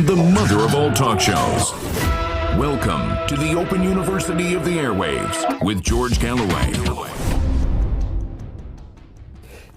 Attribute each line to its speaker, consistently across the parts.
Speaker 1: and the mother of all talk shows. Welcome to the Open University of the Airwaves with George Galloway.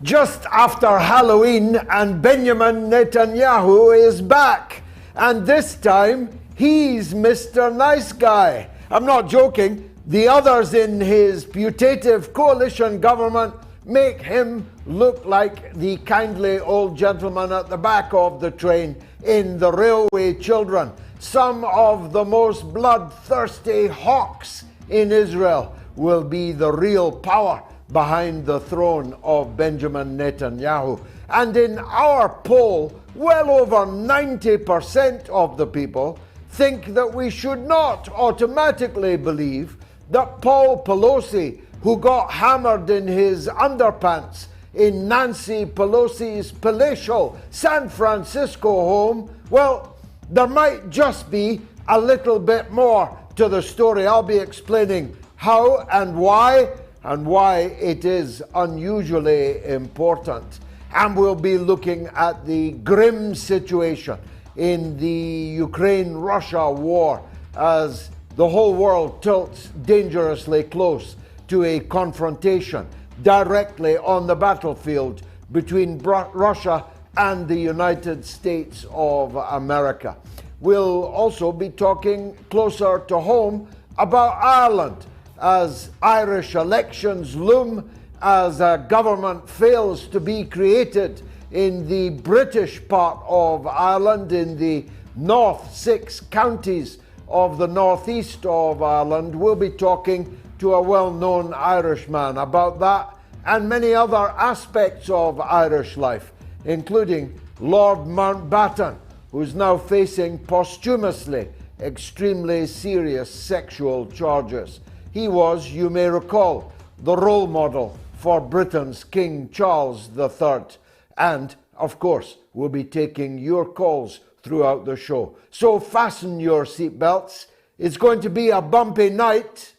Speaker 2: Just after Halloween, and Benjamin Netanyahu is back. And this time, he's Mr. Nice Guy. I'm not joking. The others in his putative coalition government make him look like the kindly old gentleman at the back of the train in The Railway Children. Some of the most bloodthirsty hawks in Israel will be the real power behind the throne of Benjamin Netanyahu. And in our poll, well over 90% of the people think that we should not automatically believe that Paul Pelosi, who got hammered in his underpants in Nancy Pelosi's palatial San Francisco home, well, there might just be a little bit more to the story. I'll be explaining how and why it is unusually important. And we'll be looking at the grim situation in the Ukraine-Russia war as the whole world tilts dangerously close to a confrontation directly on the battlefield between Russia and the United States of America. We'll also be talking closer to home about Ireland as Irish elections loom, as a government fails to be created in the British part of Ireland, in the North 6 counties of the northeast of Ireland. We'll be talking to a well-known Irishman about that and many other aspects of Irish life, including Lord Mountbatten, who's now facing posthumously extremely serious sexual charges. He was, you may recall, the role model for Britain's King Charles III. And, of course, we'll be taking your calls throughout the show. So fasten your seatbelts. It's going to be a bumpy night.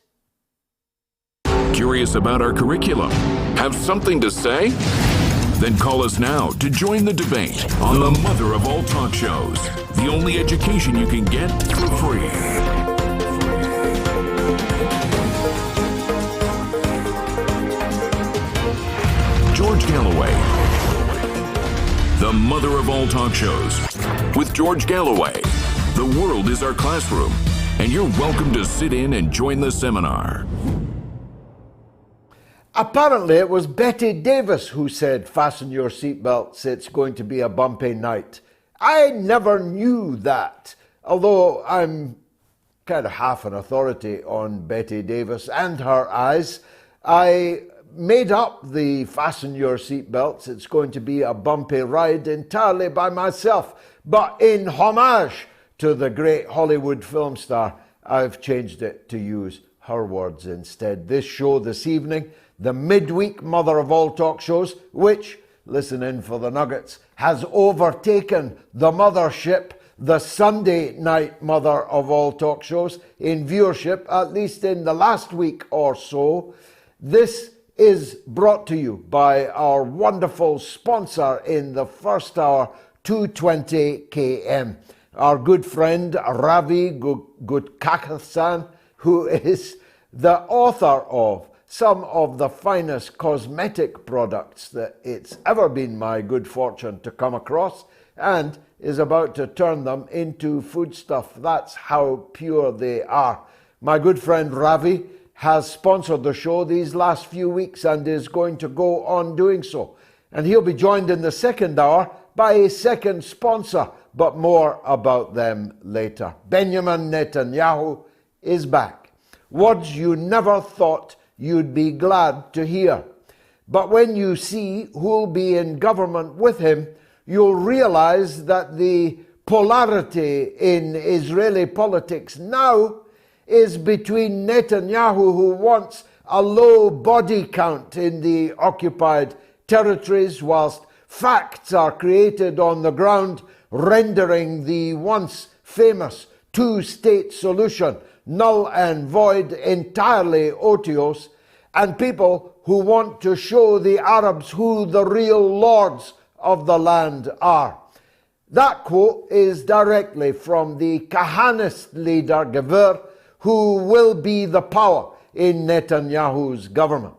Speaker 1: Curious about our curriculum? Have something to say? Then call us now to join the debate on the mother of all talk shows. The only education you can get for free. George Galloway, the mother of all talk shows. With George Galloway, the world is our classroom, and you're welcome to sit in and join the seminar.
Speaker 2: Apparently, it was Betty Davis who said, fasten your seatbelts, it's going to be a bumpy night. I never knew that, although I'm kind of half an authority on Betty Davis and her eyes. I made up the fasten your seatbelts, it's going to be a bumpy ride entirely by myself. But in homage to the great Hollywood film star, I've changed it to use her words instead. This show this evening, the midweek mother of all talk shows, which, listen in for the nuggets, has overtaken the mothership, the Sunday night mother of all talk shows, in viewership, at least in the last week or so. This is brought to you by our wonderful sponsor in the first hour, 220 km. Our good friend Ravi Gudkakatsan, who is the author of some of the finest cosmetic products that it's ever been my good fortune to come across, and is about to turn them into foodstuff. That's how pure they are. My good friend Ravi has sponsored the show these last few weeks and is going to go on doing so. And he'll be joined in the second hour by a second sponsor, but more about them later. Benjamin Netanyahu is back. Words you never thought you'd be glad to hear. But when you see who'll be in government with him, you'll realize that the polarity in Israeli politics now is between Netanyahu, who wants a low body count in the occupied territories, whilst facts are created on the ground, rendering the once famous two-state solution null and void, entirely otiose, and people who want to show the Arabs who the real lords of the land are. That quote is directly from the Kahanist leader, Gvir, who will be the power in Netanyahu's government.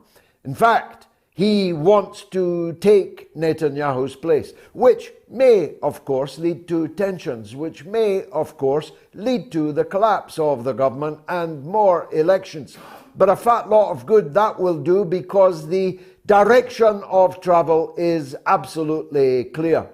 Speaker 2: In fact, he wants to take Netanyahu's place, which may, of course, lead to tensions, which may, of course, lead to the collapse of the government and more elections. But a fat lot of good that will do, because the direction of travel is absolutely clear.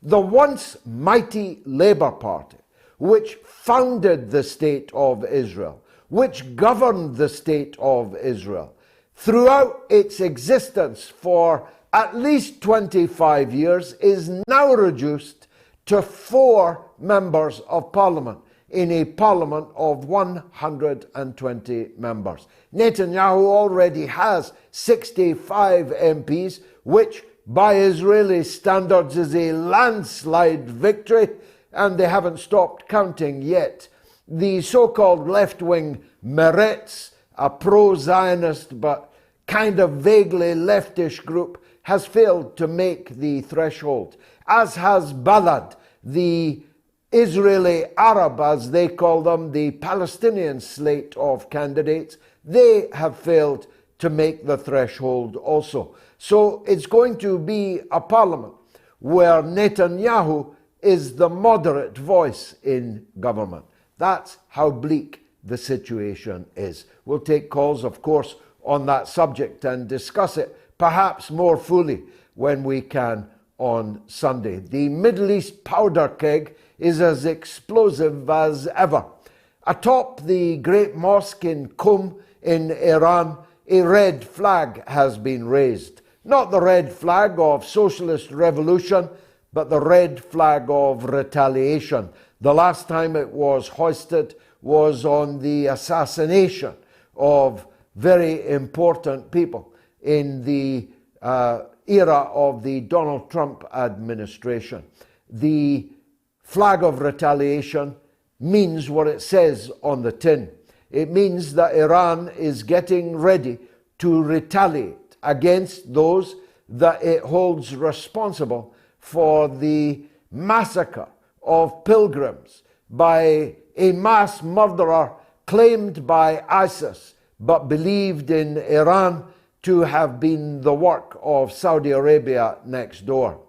Speaker 2: The once mighty Labour Party, which founded the state of Israel, which governed the state of Israel, throughout its existence for at least 25 years, is now reduced to 4 members of parliament in a parliament of 120 members. Netanyahu already has 65 MPs, which by Israeli standards is a landslide victory, and they haven't stopped counting yet. The so-called left-wing Meretz, a pro-Zionist but kind of vaguely leftish group, has failed to make the threshold, as has Balad, the Israeli Arab, as they call them, the Palestinian slate of candidates. They have failed to make the threshold also. So it's going to be a parliament where Netanyahu is the moderate voice in government. That's how bleak the situation is. We'll take calls, of course, on that subject and discuss it perhaps more fully when we can on Sunday. The Middle East powder keg is as explosive as ever. Atop the great mosque in Qum in Iran, a red flag has been raised. Not the red flag of socialist revolution, but the red flag of retaliation. The last time it was hoisted was on the assassination of very important people in the era of the Donald Trump administration. The flag of retaliation means what it says on the tin. It means that Iran is getting ready to retaliate against those that it holds responsible for the massacre of pilgrims by a mass murderer claimed by ISIS but believed in Iran to have been the work of Saudi Arabia next door.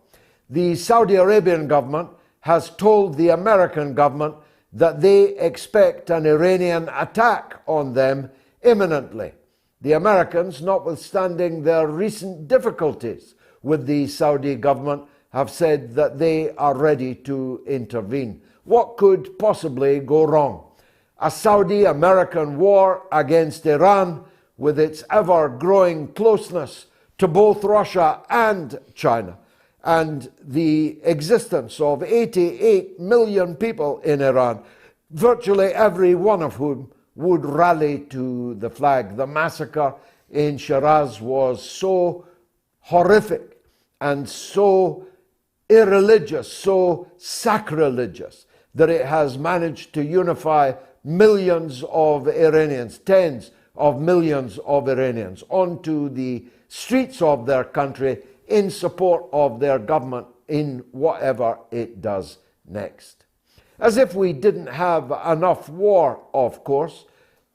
Speaker 2: The Saudi Arabian government has told the American government that they expect an Iranian attack on them imminently. The Americans, notwithstanding their recent difficulties with the Saudi government, have said that they are ready to intervene. What could possibly go wrong? A Saudi-American war against Iran, with its ever-growing closeness to both Russia and China, and the existence of 88 million people in Iran, virtually every one of whom would rally to the flag. The massacre in Shiraz was so horrific and so irreligious, so sacrilegious, that it has managed to unify millions of Iranians, tens of millions of Iranians, onto the streets of their country in support of their government in whatever it does next. As if we didn't have enough war, of course,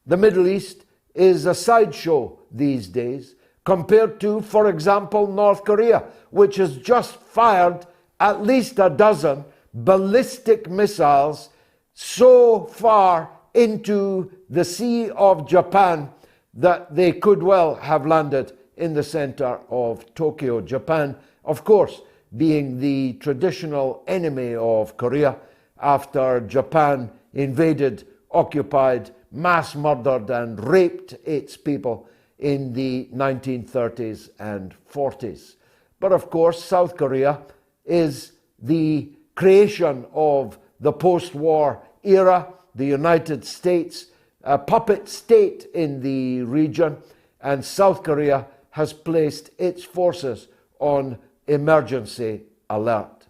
Speaker 2: the Middle East is a sideshow these days compared to, for example, North Korea, which has just fired at least a dozen ballistic missiles so far into the Sea of Japan that they could well have landed in the center of Tokyo. Japan, of course, being the traditional enemy of Korea after Japan invaded, occupied, mass murdered and raped its people in the 1930s and 40s. But of course, South Korea is the creation of the post-war era, the United States, a puppet state in the region, and South Korea has placed its forces on emergency alert.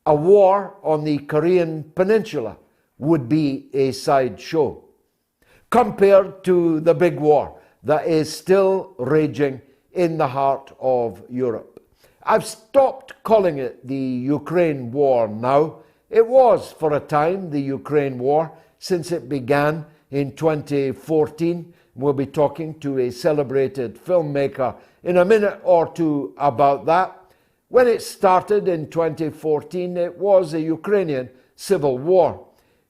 Speaker 2: A war on the Korean Peninsula would be a sideshow compared to the big war that is still raging in the heart of Europe. I've stopped calling it the Ukraine War now. It was, for a time, the Ukraine War, since it began in 2014. We'll be talking to a celebrated filmmaker in a minute or two about that. When it started in 2014, it was a Ukrainian civil war.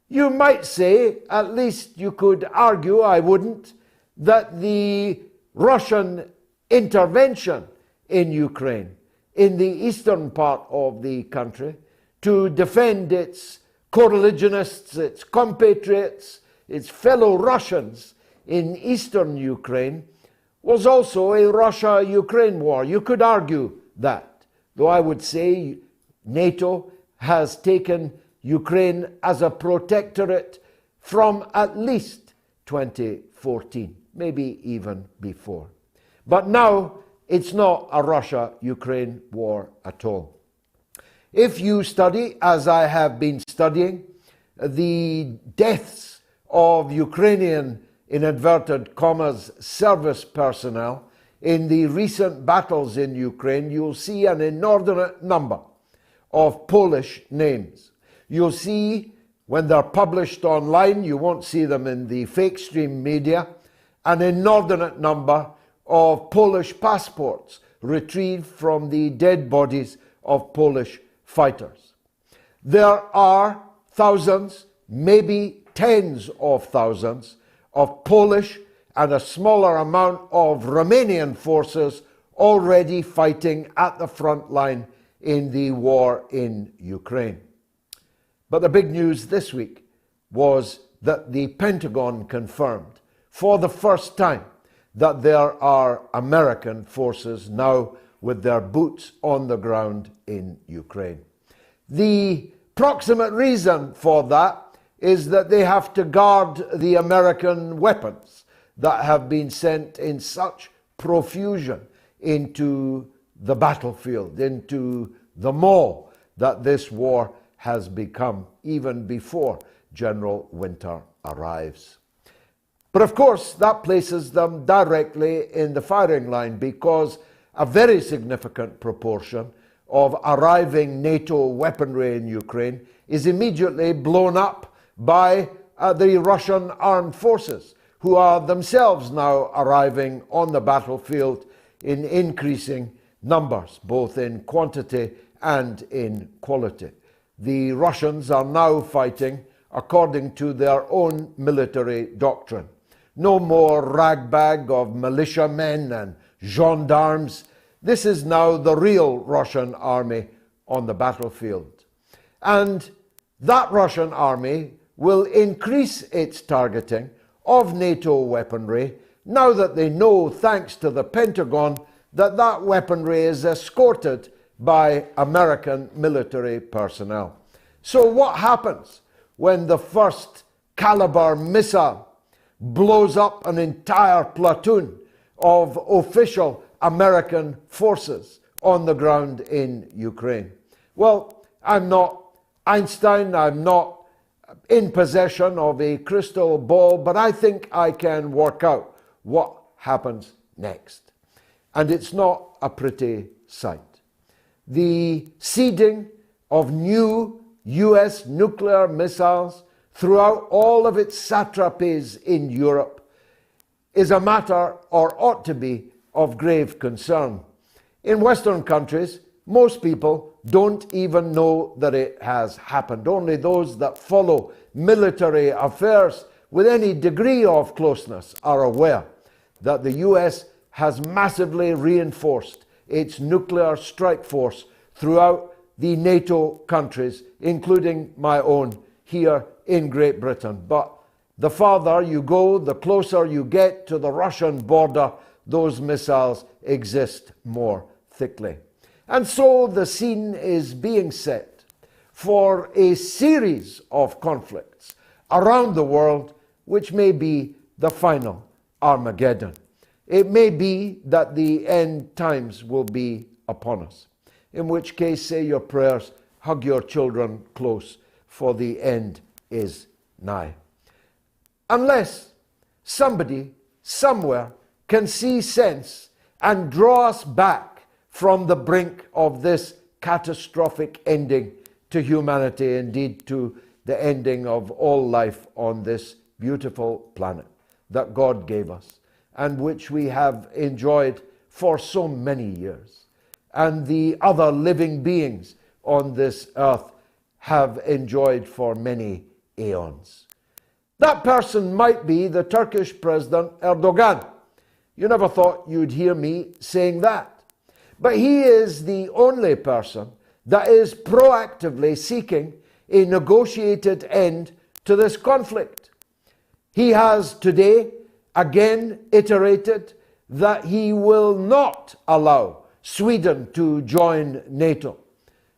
Speaker 2: You might say, at least you could argue, I wouldn't, that the Russian intervention in Ukraine, in the eastern part of the country, to defend its co-religionists, its compatriots, its fellow Russians in eastern Ukraine, was also a Russia-Ukraine war. You could argue that, though I would say NATO has taken Ukraine as a protectorate from at least 2014, maybe even before. But now it's not a Russia-Ukraine war at all. If you study, as I have been studying, the deaths of Ukrainian, in inverted commas, service personnel in the recent battles in Ukraine, you'll see an inordinate number of Polish names. You'll see, when they're published online, you won't see them in the fake stream media, an inordinate number of Polish passports retrieved from the dead bodies of Polish fighters. There are thousands, maybe tens of thousands, of Polish and a smaller amount of Romanian forces already fighting at the front line in the war in Ukraine. But the big news this week was that the Pentagon confirmed for the first time that there are American forces now with their boots on the ground in Ukraine. The proximate reason for that is that they have to guard the American weapons that have been sent in such profusion into the battlefield, into the mall that this war has become, even before General Winter arrives. But of course, that places them directly in the firing line, because a very significant proportion of arriving NATO weaponry in Ukraine is immediately blown up by the Russian armed forces, who are themselves now arriving on the battlefield in increasing numbers, both in quantity and in quality. The Russians are now fighting according to their own military doctrine. No more ragbag of militiamen and gendarmes. This is now the real Russian army on the battlefield. And that Russian army will increase its targeting of NATO weaponry now that they know, thanks to the Pentagon, that that weaponry is escorted by American military personnel. So what happens when the first caliber missile blows up an entire platoon of official American forces on the ground in Ukraine? Well, I'm not Einstein, I'm not in possession of a crystal ball, but I think I can work out what happens next. And it's not a pretty sight. The seeding of new US nuclear missiles throughout all of its satrapies in Europe is a matter, or ought to be, of grave concern. In Western countries, most people don't even know that it has happened. Only those that follow military affairs with any degree of closeness are aware that the US has massively reinforced its nuclear strike force throughout the NATO countries, including my own here in Great Britain. But the farther you go, the closer you get to the Russian border, those missiles exist more thickly. And so the scene is being set for a series of conflicts around the world, which may be the final Armageddon. It may be that the end times will be upon us, in which case say your prayers, hug your children close, for the end is nigh. Unless somebody somewhere can see sense and draw us back from the brink of this catastrophic ending to humanity, indeed to the ending of all life on this beautiful planet that God gave us and which we have enjoyed for so many years, and the other living beings on this earth have enjoyed for many aeons. That person might be the Turkish President Erdogan. You never thought you'd hear me saying that. But he is the only person that is proactively seeking a negotiated end to this conflict. He has today again iterated that he will not allow Sweden to join NATO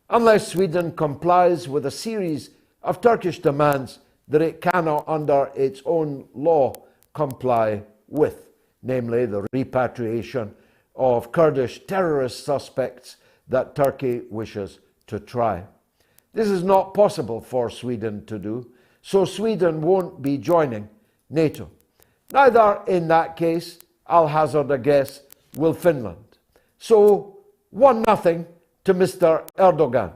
Speaker 2: unless Sweden complies with a series of Turkish demands that it cannot, under its own law, comply with, namely the repatriation of Kurdish terrorist suspects that Turkey wishes to try. This is not possible for Sweden to do, so Sweden won't be joining NATO. Neither, in that case, I'll hazard a guess, will Finland. So, 1-0 to Mr. Erdogan.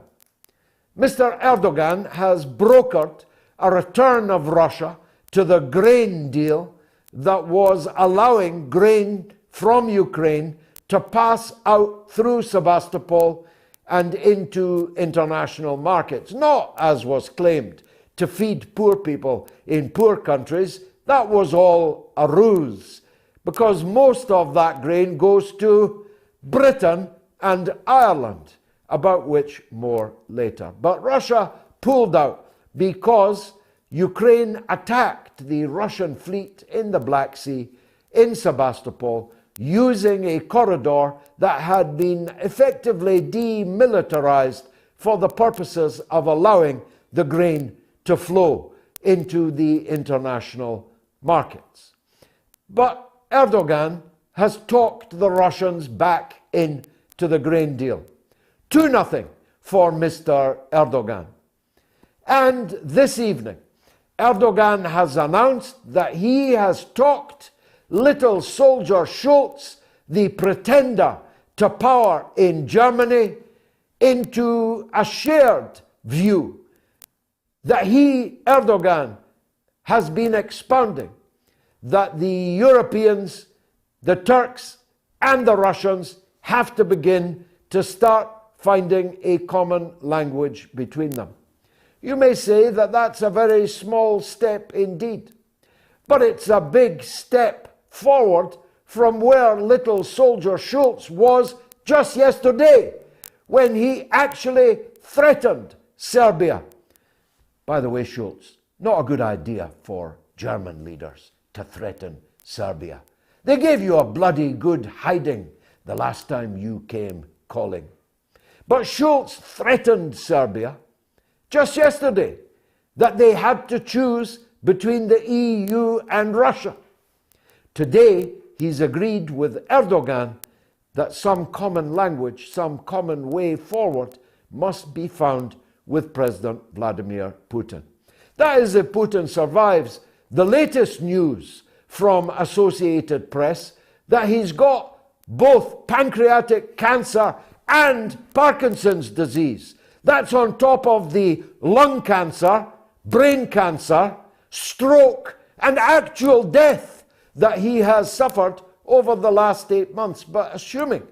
Speaker 2: Mr. Erdogan has brokered a return of Russia to the grain deal that was allowing grain from Ukraine to pass out through Sebastopol and into international markets, not, as was claimed, to feed poor people in poor countries. That was all a ruse, because most of that grain goes to Britain and Ireland, about which more later. But Russia pulled out because Ukraine attacked the Russian fleet in the Black Sea, in Sebastopol, using a corridor that had been effectively demilitarized for the purposes of allowing the grain to flow into the international markets. But Erdogan has talked the Russians back into the grain deal. 2-0 for Mr. Erdogan. And this evening, Erdogan has announced that he has talked little soldier Schulz, the pretender to power in Germany, into a shared view that he, Erdogan, has been expounding, that the Europeans, the Turks, and the Russians have to begin to start finding a common language between them. You may say that that's a very small step indeed, but it's a big step forward from where little soldier Schulz was just yesterday, when he actually threatened Serbia. By the way, Schulz, not a good idea for German leaders to threaten Serbia. They gave you a bloody good hiding the last time you came calling. But Schulz threatened Serbia just yesterday that they had to choose between the EU and Russia. Today, he's agreed with Erdogan that some common language, some common way forward must be found with President Vladimir Putin. That is, if Putin survives the latest news from Associated Press that he's got both pancreatic cancer and Parkinson's disease. That's on top of the lung cancer, brain cancer, stroke, and actual death that he has suffered over the last 8 months. But assuming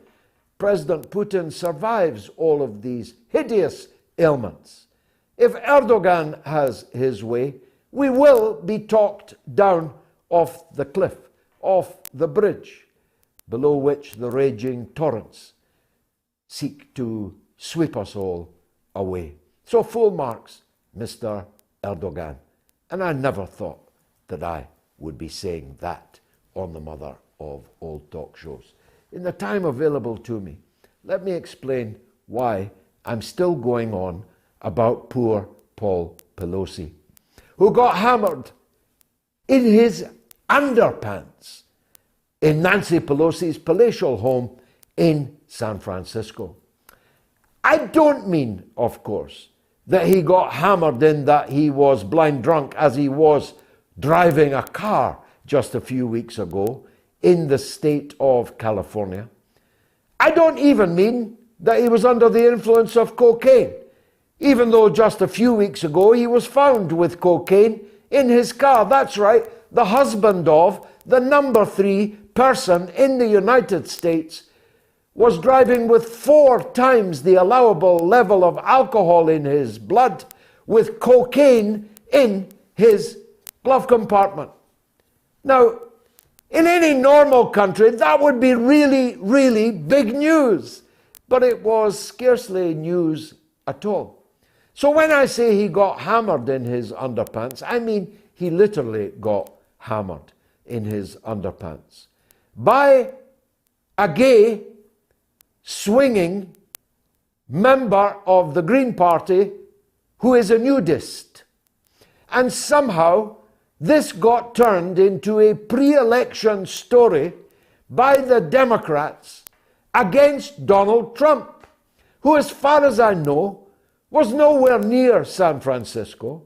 Speaker 2: President Putin survives all of these hideous ailments, if Erdogan has his way, we will be talked down off the cliff, off the bridge, below which the raging torrents seek to sweep us all away. So full marks, Mr. Erdogan. And I never thought that I would be saying that on the mother of all talk shows. In the time available to me, let me explain why I'm still going on about poor Paul Pelosi, who got hammered in his underpants in Nancy Pelosi's palatial home in San Francisco. I don't mean, of course, that he got hammered in that he was blind drunk as he was driving a car just a few weeks ago in the state of California. I don't even mean that he was under the influence of cocaine, even though just a few weeks ago he was found with cocaine in his car. That's right, the husband of the number 3 person in the United States was driving with 4 times the allowable level of alcohol in his blood, with cocaine in his glove compartment. Now, in any normal country, that would be really, really big news. But it was scarcely news at all. So when I say he got hammered in his underpants, I mean he literally got hammered in his underpants by a gay, swinging member of the Green Party who is a nudist. And somehow this got turned into a pre-election story by the Democrats against Donald Trump, who, as far as I know, was nowhere near San Francisco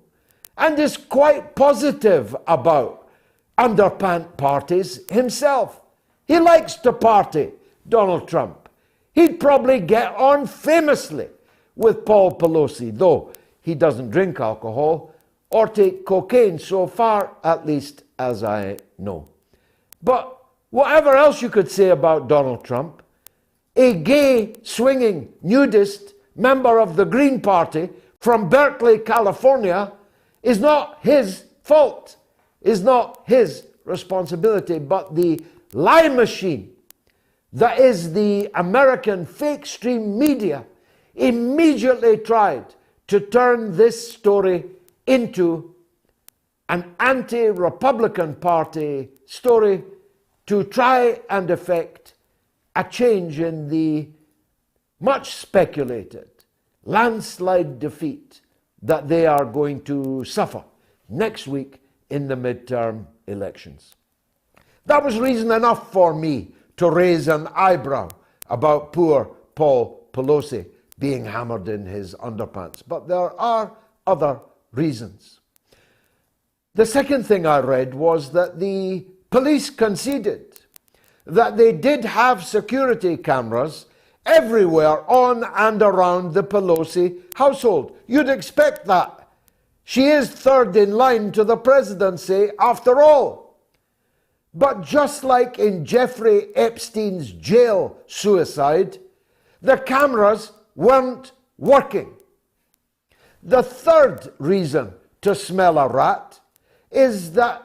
Speaker 2: and is quite positive about underpant parties himself. He likes to party, Donald Trump. He'd probably get on famously with Paul Pelosi, though he doesn't drink alcohol or take cocaine, so far at least as I know. But whatever else you could say about Donald Trump, a gay, swinging, nudist member of the Green Party from Berkeley, California, is not his fault, is not his responsibility, but the lie machine that is the American fake stream media immediately tried to turn this story into an anti-Republican Party story to try and effect a change in the much speculated landslide defeat that they are going to suffer next week in the midterm elections. That was reason enough for me to raise an eyebrow about poor Paul Pelosi being hammered in his underpants. But there are other reasons. The second thing I read was that the police conceded that they did have security cameras everywhere on and around the Pelosi household. You'd expect that. She is third in line to the presidency after all. But just like in Jeffrey Epstein's jail suicide, the cameras weren't working. The third reason to smell a rat is that,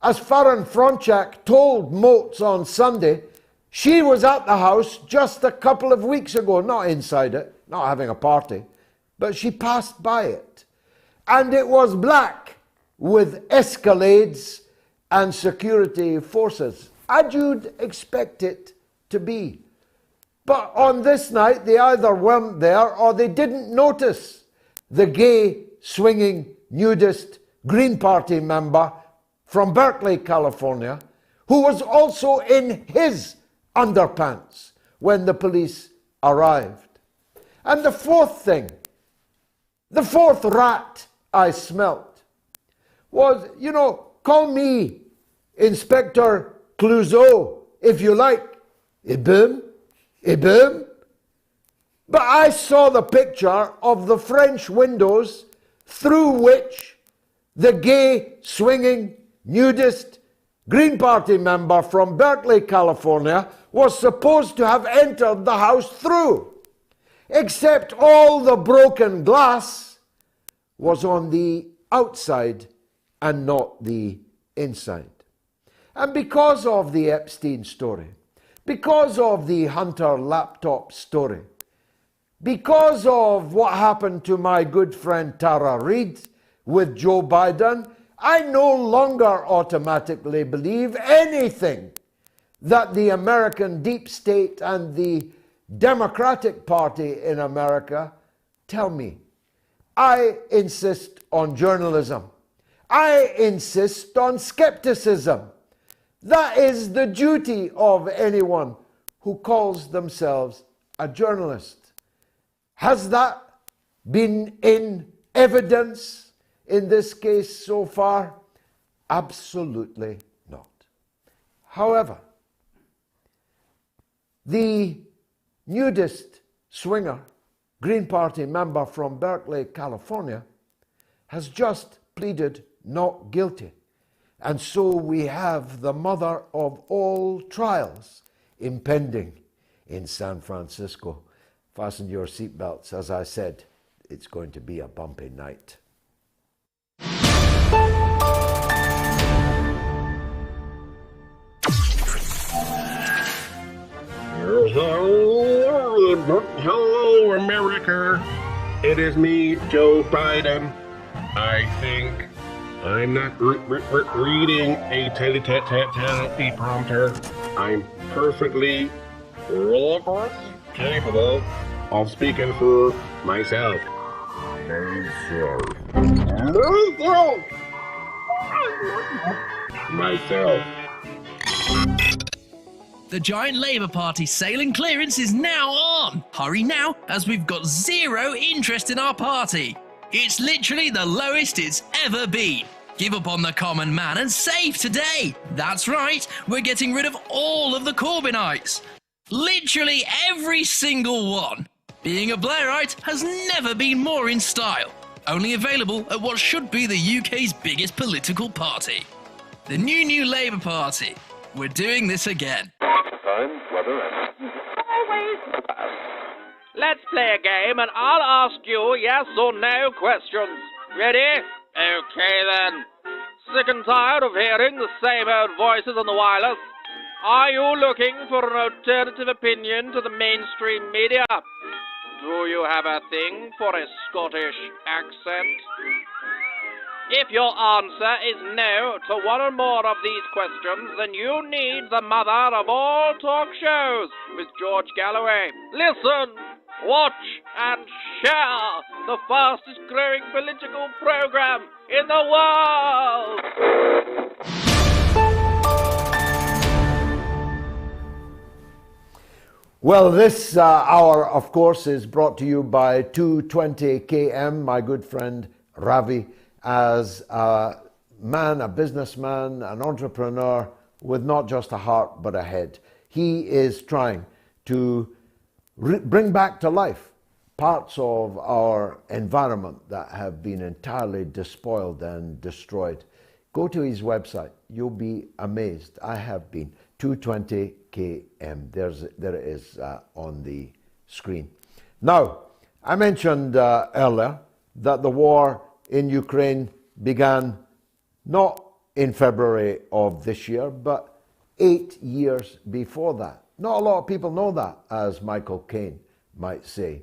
Speaker 2: as Farron Fronczak told MOATS on Sunday, she was at the house just a couple of weeks ago, not inside it, not having a party, but she passed by it. And it was black with escalades and security forces, as you'd expect it to be. But on this night, they either weren't there or they didn't notice the gay, swinging, nudist Green Party member from Berkeley, California, who was also in his underpants when the police arrived. And the fourth thing, the fourth rat I smelt was, call me Inspector Clouseau if you like. Boom. But I saw the picture of the French windows through which the gay, swinging, nudist Green Party member from Berkeley, California was supposed to have entered the house through. Except all the broken glass was on the outside and not the inside. And because of the Epstein story, because of the Hunter laptop story, because of what happened to my good friend Tara Reid with Joe Biden, I no longer automatically believe anything that the American deep state and the Democratic Party in America tell me. I insist on journalism. I insist on skepticism. That is the duty of anyone who calls themselves a journalist. Has that been in evidence in this case so far? Absolutely not. However, the nudist swinger, Green Party member from Berkeley, California, has just pleaded not guilty. And so we have the mother of all trials impending in San Francisco. Fasten your seatbelts. As I said, it's going to be a bumpy night.
Speaker 3: Hello, America. It is me, Joe Biden. I think I'm not reading a teleprompter. I'm perfectly capable of speaking for myself. Myself.
Speaker 4: The giant Labour Party sailing clearance is now on. Hurry now, as we've got zero interest in our party. It's literally the lowest it's ever been. Give up on the common man and save today. That's right, we're getting rid of all of the Corbynites. Literally every single one. Being a Blairite has never been more in style. Only available at what should be the UK's biggest political party. The new Labour Party. We're doing this again.
Speaker 3: Time, weather, and...
Speaker 5: Let's play a game and I'll ask you yes or no questions. Ready? Okay then. Sick and tired of hearing the same old voices on the wireless? Are you looking for an alternative opinion to the mainstream media? Do you have a thing for a Scottish accent? If your answer is no to one or more of these questions, then you need the mother of all talk shows with George Galloway. Listen, watch, and share the fastest growing political program in the world!
Speaker 2: Well, this hour, of course, is brought to you by 220 KM, my good friend Ravi, as a man, a businessman, an entrepreneur with not just a heart but a head. He is trying to bring back to life parts of our environment that have been entirely despoiled and destroyed. Go to his website. You'll be amazed. I have been. 220 KM. There it is on the screen. Now, I mentioned earlier that the war in Ukraine began not in February of this year, but 8 years before that. Not a lot of people know that, as Michael Caine might say.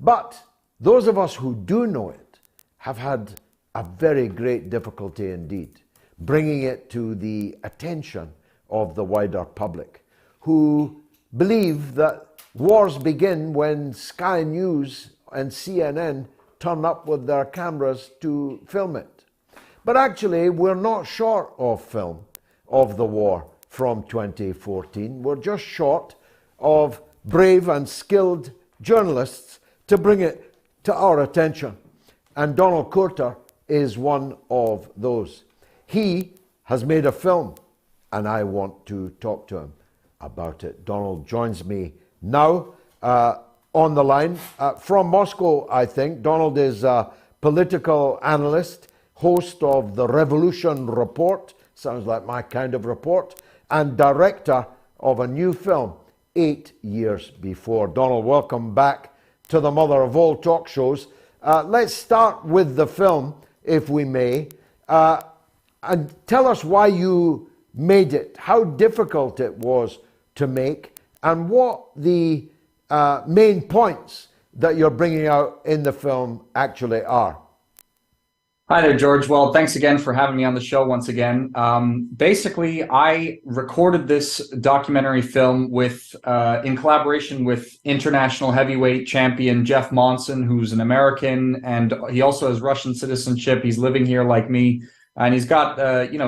Speaker 2: But those of us who do know it have had a very great difficulty indeed, bringing it to the attention of the wider public, who believe that wars begin when Sky News and CNN turn up with their cameras to film it. But actually, we're not short of film of the war from 2014. We're just short of brave and skilled journalists to bring it to our attention. And Donald Courter is one of those. He has made a film, and I want to talk to him about it. Donald joins me now on the line from Moscow, I think. Donald is a political analyst, host of the Revolution Report, sounds like my kind of report, and director of a new film 8 years before. Donald, welcome back to the mother of all talk shows. Let's start with the film, if we may, and tell us why you made it, how difficult it was to make, and what the main points that you're bringing out in the film actually are.
Speaker 6: Hi there, George. Well, thanks again for having me on the show once again. Basically, I recorded this documentary film with, in collaboration with international heavyweight champion Jeff Monson, who's an American, and he also has Russian citizenship. He's living here like me, and he's got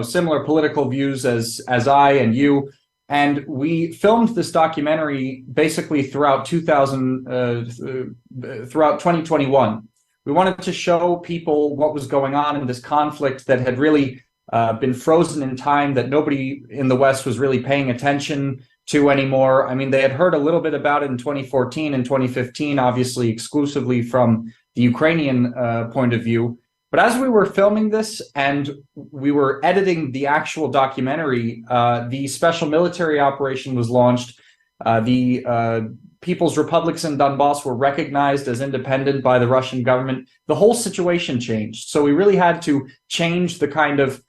Speaker 6: similar political views as I and you. And we filmed this documentary basically throughout 2021. We wanted to show people what was going on in this conflict that had really been frozen in time, that nobody in the West was really paying attention. to anymore. I mean, they had heard a little bit about it in 2014 and 2015, obviously exclusively from the Ukrainian point of view. But as we were filming this and we were editing the actual documentary, the special military operation was launched. The People's Republics in Donbas were recognized as independent by the Russian government. The whole situation changed. So we really had to change the kind of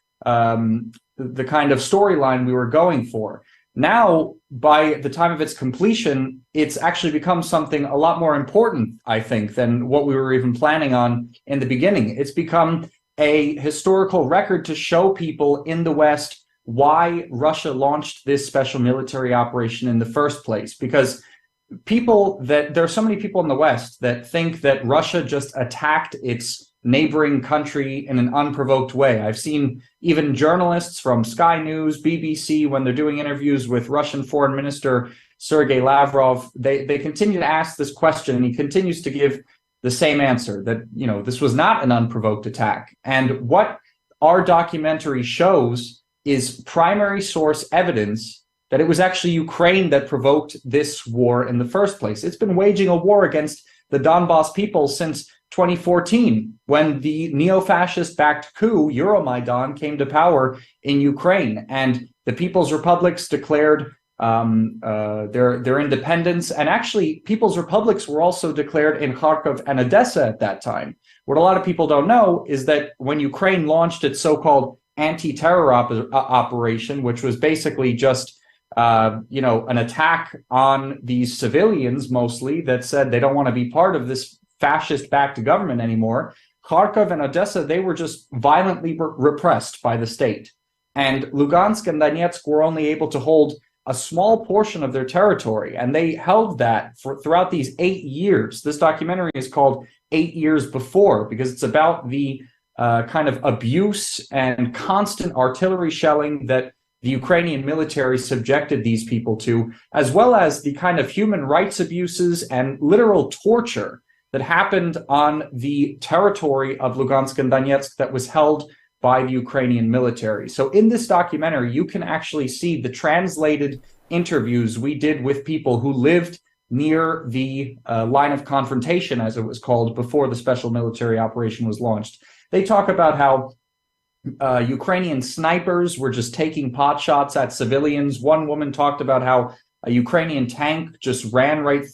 Speaker 6: storyline we were going for. Now, by the time of its completion, it's actually become something a lot more important, I think, than what we were even planning on in the beginning. It's become a historical record to show people in the West why Russia launched this special military operation in the first place. Because there are so many people in the West that think that Russia just attacked its neighboring country in an unprovoked way. I've seen even journalists from Sky News, BBC, when they're doing interviews with Russian Foreign Minister Sergei Lavrov, they continue to ask this question, and he continues to give the same answer, that, you know, this was not an unprovoked attack. And what our documentary shows is primary source evidence that it was actually Ukraine that provoked this war in the first place. It's been waging a war against the Donbas people since 2014, when the neo-fascist-backed coup, Euromaidan, came to power in Ukraine, and the People's Republics declared their independence. And actually, People's Republics were also declared in Kharkov and Odessa at that time. What a lot of people don't know is that when Ukraine launched its so-called anti-terror operation, which was basically just an attack on these civilians mostly that said they don't want to be part of this fascist-backed government anymore, Kharkov and Odessa, they were just violently repressed by the state. And Lugansk and Donetsk were only able to hold a small portion of their territory, and they held that throughout these 8 years. This documentary is called 8 Years Before, because it's about the kind of abuse and constant artillery shelling that the Ukrainian military subjected these people to, as well as the kind of human rights abuses and literal torture that happened on the territory of Lugansk and Donetsk that was held by the Ukrainian military. So in this documentary, you can actually see the translated interviews we did with people who lived near the line of confrontation, as it was called, before the special military operation was launched. They talk about how Ukrainian snipers were just taking pot shots at civilians. One woman talked about how a Ukrainian tank just ran right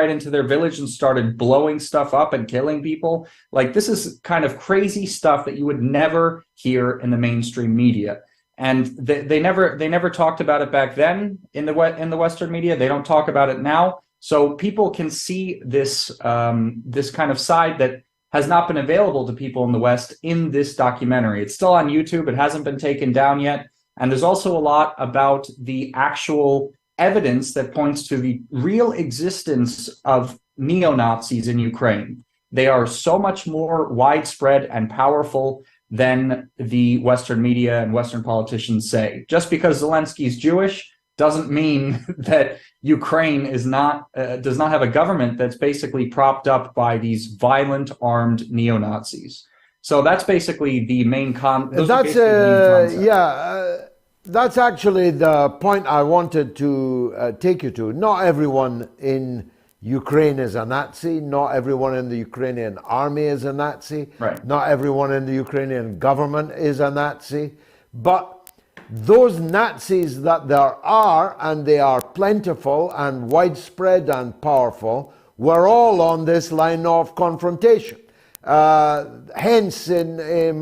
Speaker 6: into their village and started blowing stuff up and killing people. Like, this is kind of crazy stuff that you would never hear in the mainstream media. And they never talked about it back then in the Western media. They don't talk about it now. So people can see this this kind of side that has not been available to people in the West in this documentary. It's still on YouTube. It hasn't been taken down yet. And there's also a lot about the actual evidence that points to the real existence of neo-Nazis in Ukraine. They are so much more widespread and powerful than the Western media and Western politicians say. Just because Zelensky is Jewish doesn't mean that Ukraine does not have a government that's basically propped up by these violent armed neo-Nazis. So that's basically the main
Speaker 2: that's actually the point I wanted to take you to. Not everyone in Ukraine is a Nazi. Not everyone in the Ukrainian army is a Nazi.
Speaker 6: Right.
Speaker 2: Not everyone in the Ukrainian government is a Nazi. But those Nazis that there are, and they are plentiful and widespread and powerful, were all on this line of confrontation. Hence, in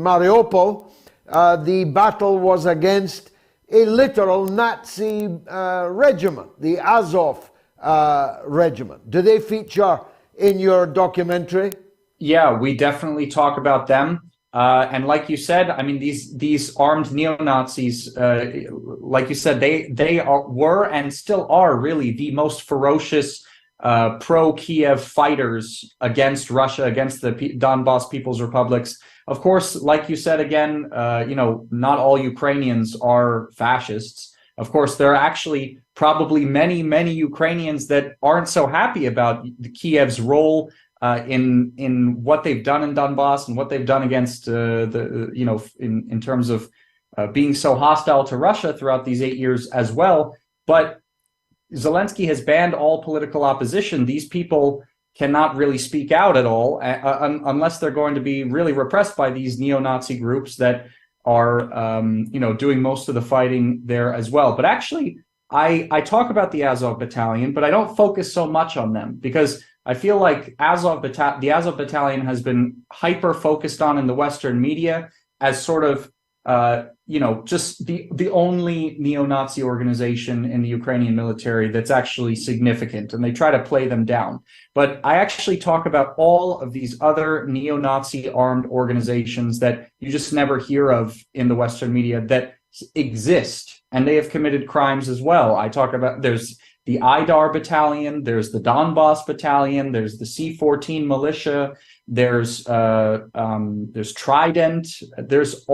Speaker 2: Mariupol, the battle was against a literal Nazi regiment, the Azov regiment. Do they feature in your documentary?
Speaker 6: Yeah, we definitely talk about them. And like you said, I mean, these armed neo-Nazis, like you said, they were and still are really the most ferocious pro-Kiev fighters against Russia, against the Donbas People's Republics. Of course, like you said again, not all Ukrainians are fascists. Of course, there are actually probably many, many Ukrainians that aren't so happy about Kiev's role in what they've done in Donbas and what they've done against in terms of being so hostile to Russia throughout these 8 years as well. But Zelensky has banned all political opposition. These people cannot really speak out at all unless they're going to be really repressed by these neo-Nazi groups that are, doing most of the fighting there as well. But actually, I talk about the Azov Battalion, but I don't focus so much on them because I feel like the Azov Battalion has been hyper-focused on in the Western media as sort of just the only neo-Nazi organization in the Ukrainian military that's actually significant, and they try to play them down. But I actually talk about all of these other neo-Nazi armed organizations that you just never hear of in the Western media that exist, and they have committed crimes as well. I talk about, there's the IDAR Battalion, there's the Donbas Battalion, there's the C-14 militia, there's Trident, there's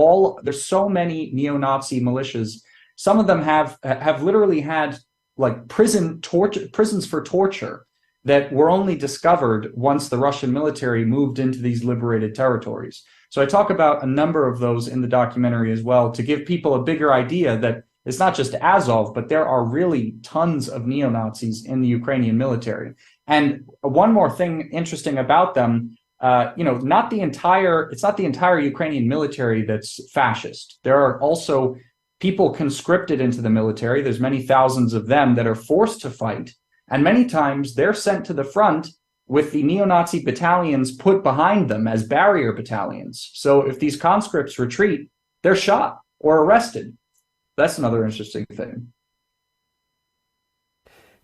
Speaker 6: so many neo-Nazi militias. Some of them have literally had like prisons for torture that were only discovered once the Russian military moved into these liberated territories. So I talk about a number of those in the documentary as well to give people a bigger idea that it's not just Azov, but there are really tons of neo-Nazis in the Ukrainian military. And one more thing interesting about them, it's not the entire Ukrainian military that's fascist. There are also people conscripted into the military. There's many thousands of them that are forced to fight. And many times they're sent to the front with the neo-Nazi battalions put behind them as barrier battalions. So if these conscripts retreat, they're shot or arrested. That's another interesting thing.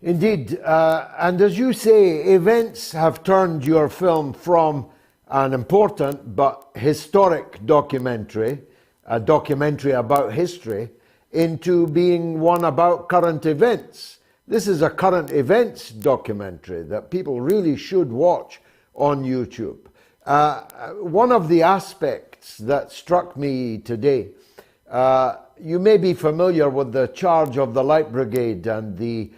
Speaker 2: Indeed. And as you say, events have turned your film from an important but historic documentary, a documentary about history, into being one about current events. This is a current events documentary that people really should watch on YouTube. One of the aspects that struck me today, you may be familiar with the charge of the Light Brigade and the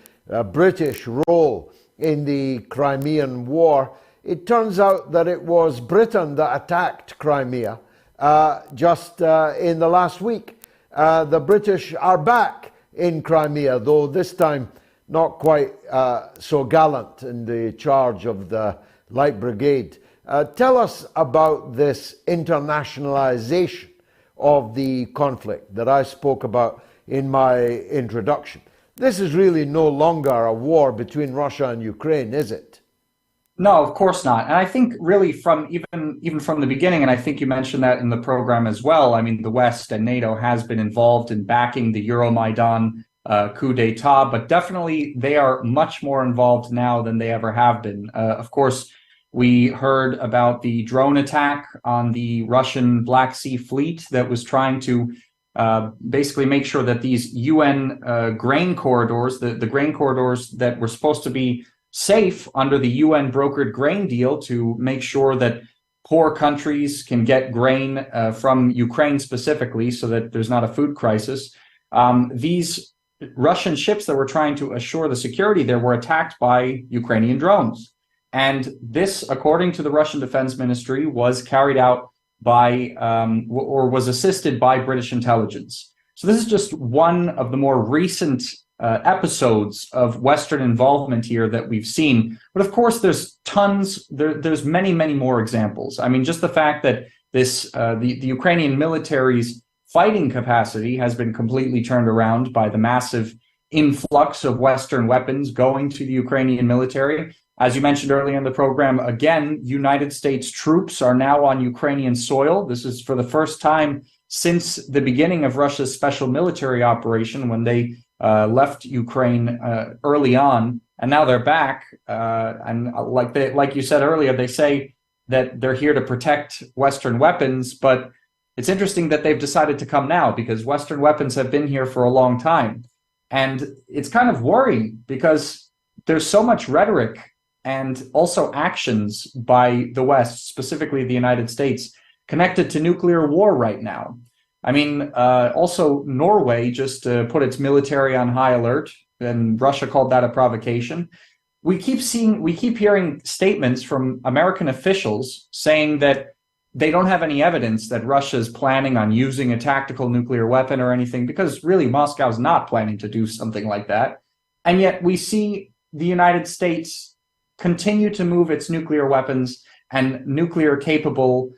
Speaker 2: British role in the Crimean War. It turns out that it was Britain that attacked Crimea just in the last week. The British are back in Crimea, though this time not quite so gallant in the charge of the Light Brigade. Tell us about this internationalization of the conflict that I spoke about in my introduction. This is really no longer a war between Russia and Ukraine, is it?
Speaker 6: No, of course not. And I think really from even from the beginning, and I think you mentioned that in the program as well, I mean, the West and NATO has been involved in backing the Euromaidan coup d'etat, but definitely they are much more involved now than they ever have been. Of course, we heard about the drone attack on the Russian Black Sea fleet that was trying to basically make sure that these UN grain corridors, the grain corridors that were supposed to be safe under the UN brokered grain deal to make sure that poor countries can get grain from Ukraine specifically so that there's not a food crisis. These Russian ships that were trying to assure the security there were attacked by Ukrainian drones. And this, according to the Russian Defense Ministry, was carried out by or was assisted by British intelligence. So this is just one of the more recent episodes of Western involvement here that we've seen. But of course, there's tons, there's many, many more examples. I mean, just the fact that this the Ukrainian military's fighting capacity has been completely turned around by the massive influx of Western weapons going to the Ukrainian military. As you mentioned earlier in the program, again, United States troops are now on Ukrainian soil. This is for the first time since the beginning of Russia's special military operation when they left Ukraine early on, and now they're back. And like you said earlier, they say that they're here to protect Western weapons, but it's interesting that they've decided to come now because Western weapons have been here for a long time. And it's kind of worrying because there's so much rhetoric and also actions by the West, specifically the United States, connected to nuclear war right now. I mean, also Norway just put its military on high alert, and Russia called that a provocation. We keep hearing statements from American officials saying that they don't have any evidence that Russia is planning on using a tactical nuclear weapon or anything, because really Moscow's not planning to do something like that. And yet we see the United States continue to move its nuclear weapons and nuclear capable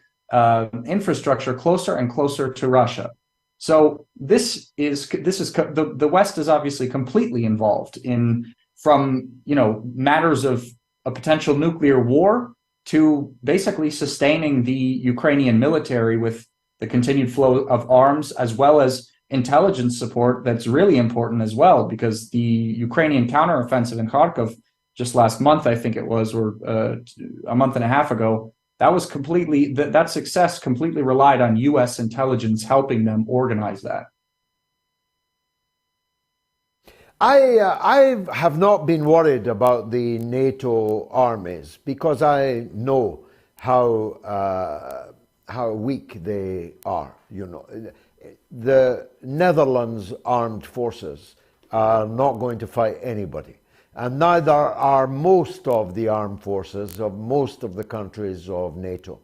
Speaker 6: infrastructure closer and closer to Russia. So the West is obviously completely involved from matters of a potential nuclear war to basically sustaining the Ukrainian military with the continued flow of arms, as well as intelligence support that's really important as well, because the Ukrainian counteroffensive in Kharkov just last month, I think it was, or a month and a half ago, that success completely relied on U.S. intelligence helping them organize that.
Speaker 2: I have not been worried about the NATO armies because I know how weak they are. The Netherlands armed forces are not going to fight anybody, and neither are most of the armed forces of most of the countries of NATO.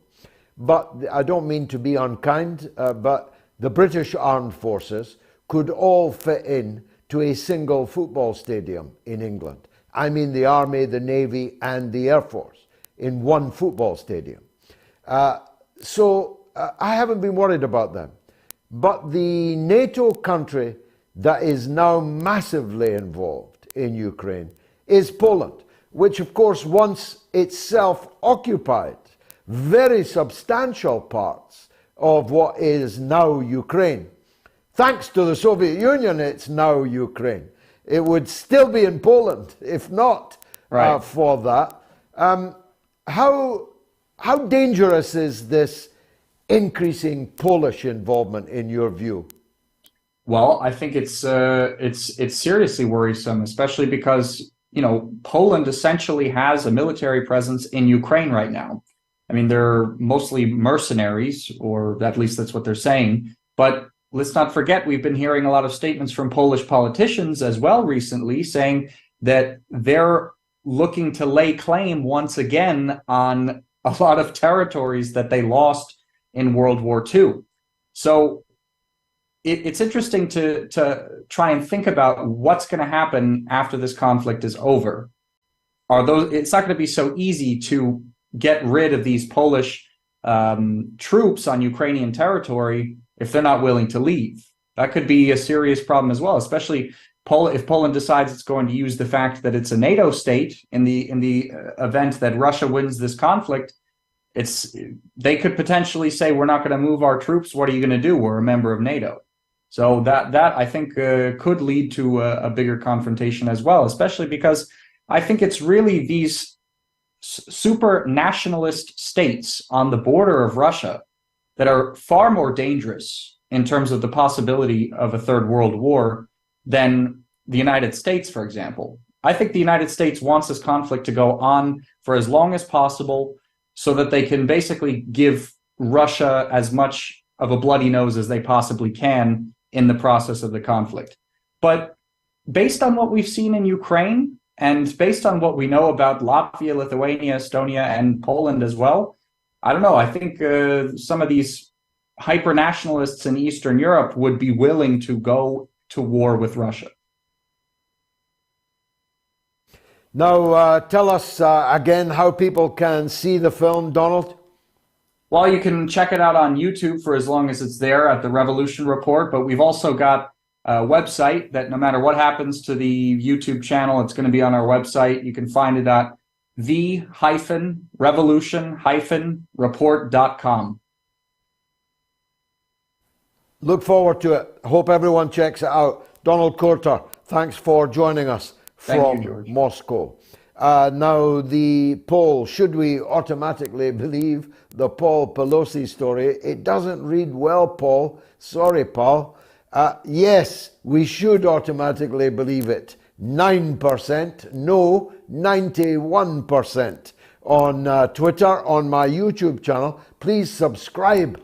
Speaker 2: But I don't mean to be unkind, but the British armed forces could all fit in to a single football stadium in England. I mean the Army, the Navy, and the Air Force in one football stadium. So I haven't been worried about them. But the NATO country that is now massively involved in Ukraine is Poland, which of course once itself occupied very substantial parts of what is now Ukraine. Thanks to the Soviet Union, it's now Ukraine. It would still be in Poland if not for that. How dangerous is this increasing Polish involvement in your view?
Speaker 6: Well, I think it's seriously worrisome, especially because Poland essentially has a military presence in Ukraine right now. I mean, they're mostly mercenaries, or at least that's what they're saying. But let's not forget, we've been hearing a lot of statements from Polish politicians as well recently saying that they're looking to lay claim once again on a lot of territories that they lost in World War II. So it's interesting to try and think about what's going to happen after this conflict is over. It's not going to be so easy to get rid of these Polish troops on Ukrainian territory if they're not willing to leave. That could be a serious problem as well, especially if Poland decides it's going to use the fact that it's a NATO state in the event that Russia wins this conflict. They could potentially say, we're not going to move our troops. What are you going to do? We're a member of NATO. So that I think could lead to a bigger confrontation as well, especially because I think it's really these super nationalist states on the border of Russia that are far more dangerous in terms of the possibility of a third world war than the United States, for example. I think the United States wants this conflict to go on for as long as possible so that they can basically give Russia as much of a bloody nose as they possibly can in the process of the conflict. But based on what we've seen in Ukraine, and based on what we know about Latvia, Lithuania, Estonia, and Poland as well, I don't know. I think some of these hyper-nationalists in Eastern Europe would be willing to go to war with Russia.
Speaker 2: Now, tell us again how people can see the film, Donald.
Speaker 6: Well, you can check it out on YouTube for as long as it's there at the Revolution Report, but we've also got a website that no matter what happens to the YouTube channel, it's going to be on our website. You can find it at the-revolution-report.com.
Speaker 2: Look forward to it. Hope everyone checks it out. Donald Courter, thanks for joining us from Moscow. Now, the poll, should we automatically believe the Paul Pelosi story? It doesn't read well, Paul. Sorry, Paul. Yes, we should automatically believe it. 9%, no, 91% on Twitter, on my YouTube channel. Please subscribe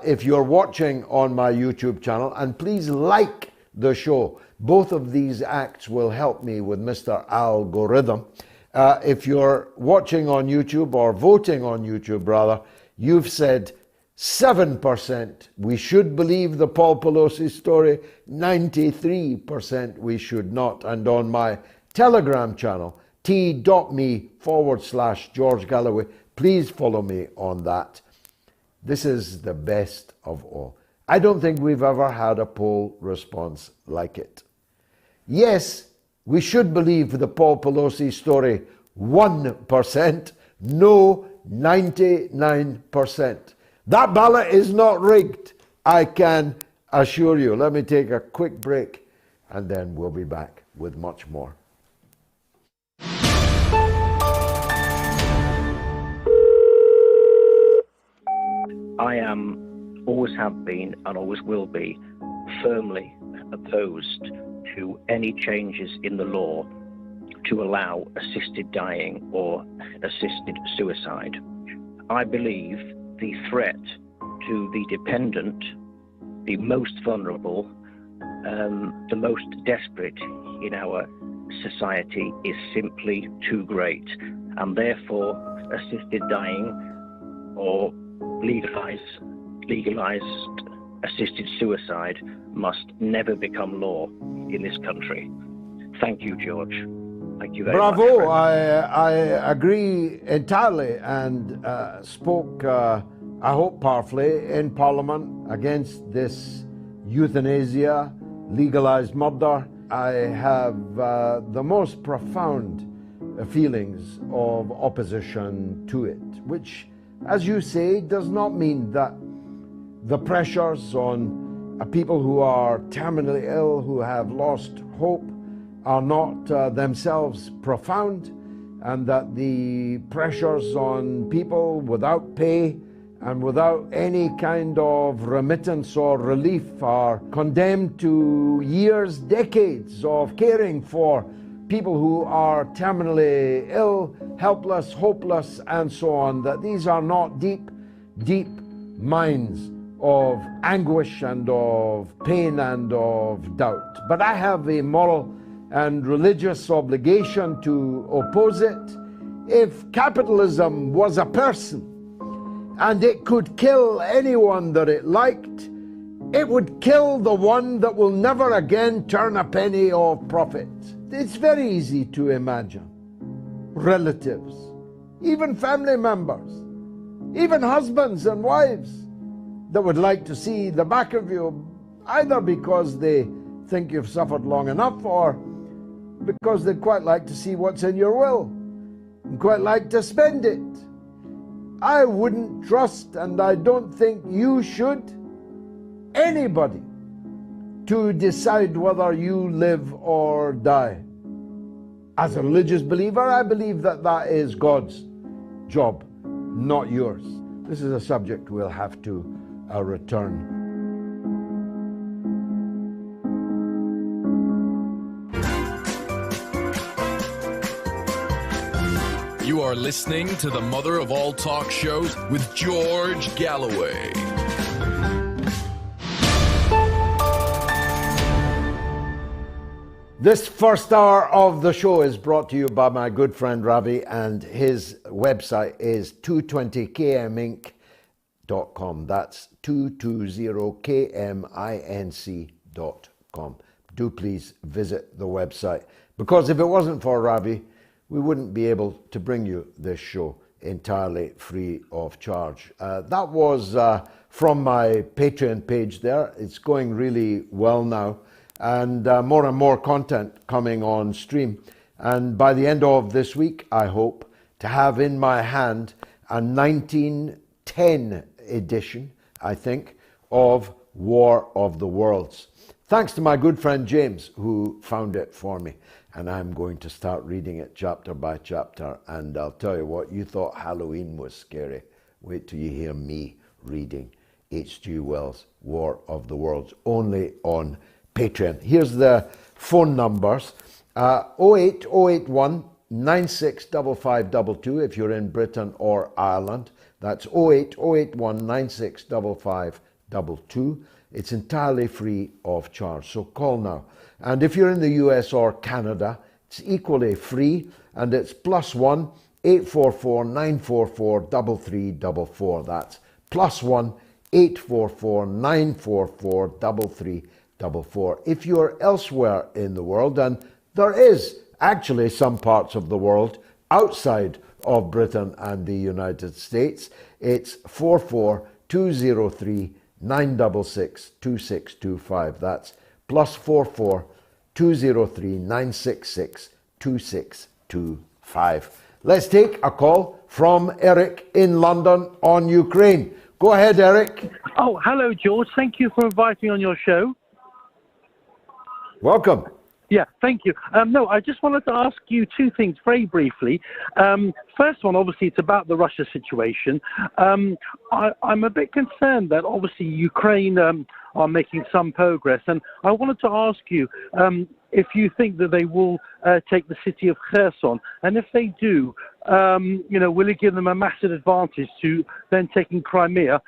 Speaker 2: if you're watching on my YouTube channel, and please like the show. Both of these acts will help me with Mr. Algorithm. If you're watching on YouTube, or voting on YouTube rather, You've said 7% we should believe the Paul Pelosi story, 93% we should not. And on my Telegram channel, t.me/George Galloway, please follow me on that. This is the best of all. I don't think we've ever had a poll response like it. Yes, we should believe the Paul Pelosi story, 1%. No, 99%. That ballot is not rigged, I can assure you. Let me take a quick break and then we'll be back with much more.
Speaker 7: I always have been and always will be firmly opposed to any changes in the law to allow assisted dying or assisted suicide. I believe the threat to the dependent, the most vulnerable, the most desperate in our society is simply too great, and therefore assisted dying or legalized assisted suicide must never become law in this country. Thank you, George. Thank you very much.
Speaker 2: Bravo, I agree entirely, and spoke, I hope powerfully, in Parliament against this euthanasia, legalized murder. I have the most profound feelings of opposition to it, which, as you say, does not mean that the pressures on people who are terminally ill, who have lost hope, are not themselves profound, and that the pressures on people without pay and without any kind of remittance or relief are condemned to years, decades of caring for people who are terminally ill, helpless, hopeless, and so on, that these are not deep, deep mines of anguish and of pain and of doubt. But I have a moral and religious obligation to oppose it. If capitalism was a person and it could kill anyone that it liked, it would kill the one that will never again turn a penny of profit. It's very easy to imagine relatives, even family members, even husbands and wives that would like to see the back of you, either because they think you've suffered long enough or because they'd quite like to see what's in your will and quite like to spend it. I wouldn't trust, and I don't think you should, anybody to decide whether you live or die. As a religious believer, I believe that that is God's job, not yours. This is a subject we'll have to return.
Speaker 1: You are listening to the mother of all talk shows with George Galloway.
Speaker 2: This first hour of the show is brought to you by my good friend Ravi, and his website is 220kminc.com. That's 220kminc.com. Do please visit the website, because if it wasn't for Ravi, we wouldn't be able to bring you this show entirely free of charge. That was from my Patreon page there. It's going really well now, and more content coming on stream. And by the end of this week, I hope to have in my hand a 1910 edition, I think, of War of the Worlds. Thanks to my good friend James, who found it for me. And I'm going to start reading it chapter by chapter. And I'll tell you what, you thought Halloween was scary. Wait till you hear me reading H.G. Wells' War of the Worlds, only on Patreon. Here's the phone numbers. 08081 965522 if you're in Britain or Ireland. That's 08081 965522. It's entirely free of charge, so call now. And if you're in the US or Canada, it's equally free, and it's +1 844 944 3344. That's +1 844 944 3344. If you're elsewhere in the world, and there is actually some parts of the world outside of Britain and the United States, it's 44 203 966 2625. That's +44 203 966 2625. Let's take a call from Eric in London on Ukraine. Go ahead, Eric.
Speaker 8: Oh, hello, George. Thank you for inviting me on your show.
Speaker 2: Welcome.
Speaker 8: Yeah, thank you. No, I just wanted to ask you two things very briefly. First one, obviously, it's about the Russia situation. I'm a bit concerned that obviously Ukraine are making some progress, and I wanted to ask you if you think that they will take the city of Kherson, and if they do, will it give them a massive advantage to then taking Crimea?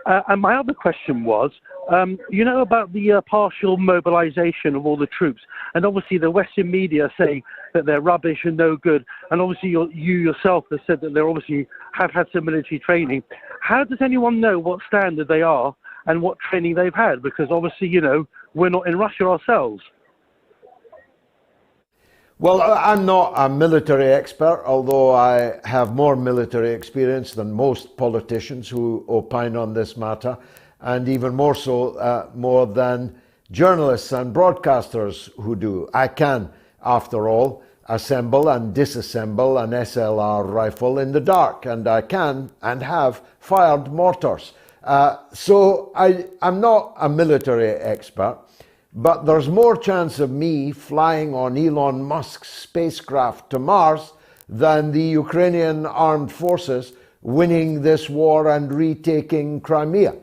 Speaker 8: And my other question was, about the partial mobilization of all the troops, and obviously the Western media saying that they're rubbish and no good, and obviously you yourself have said that they obviously have had some military training. How does anyone know what standard they are and what training they've had? Because obviously, we're not in Russia ourselves.
Speaker 2: Well, I'm not a military expert, although I have more military experience than most politicians who opine on this matter, and even more so, more than journalists and broadcasters who do. I can, after all, assemble and disassemble an SLR rifle in the dark, and I can and have fired mortars. So I'm not a military expert. But there's more chance of me flying on Elon Musk's spacecraft to Mars than the Ukrainian armed forces winning this war and retaking Crimea.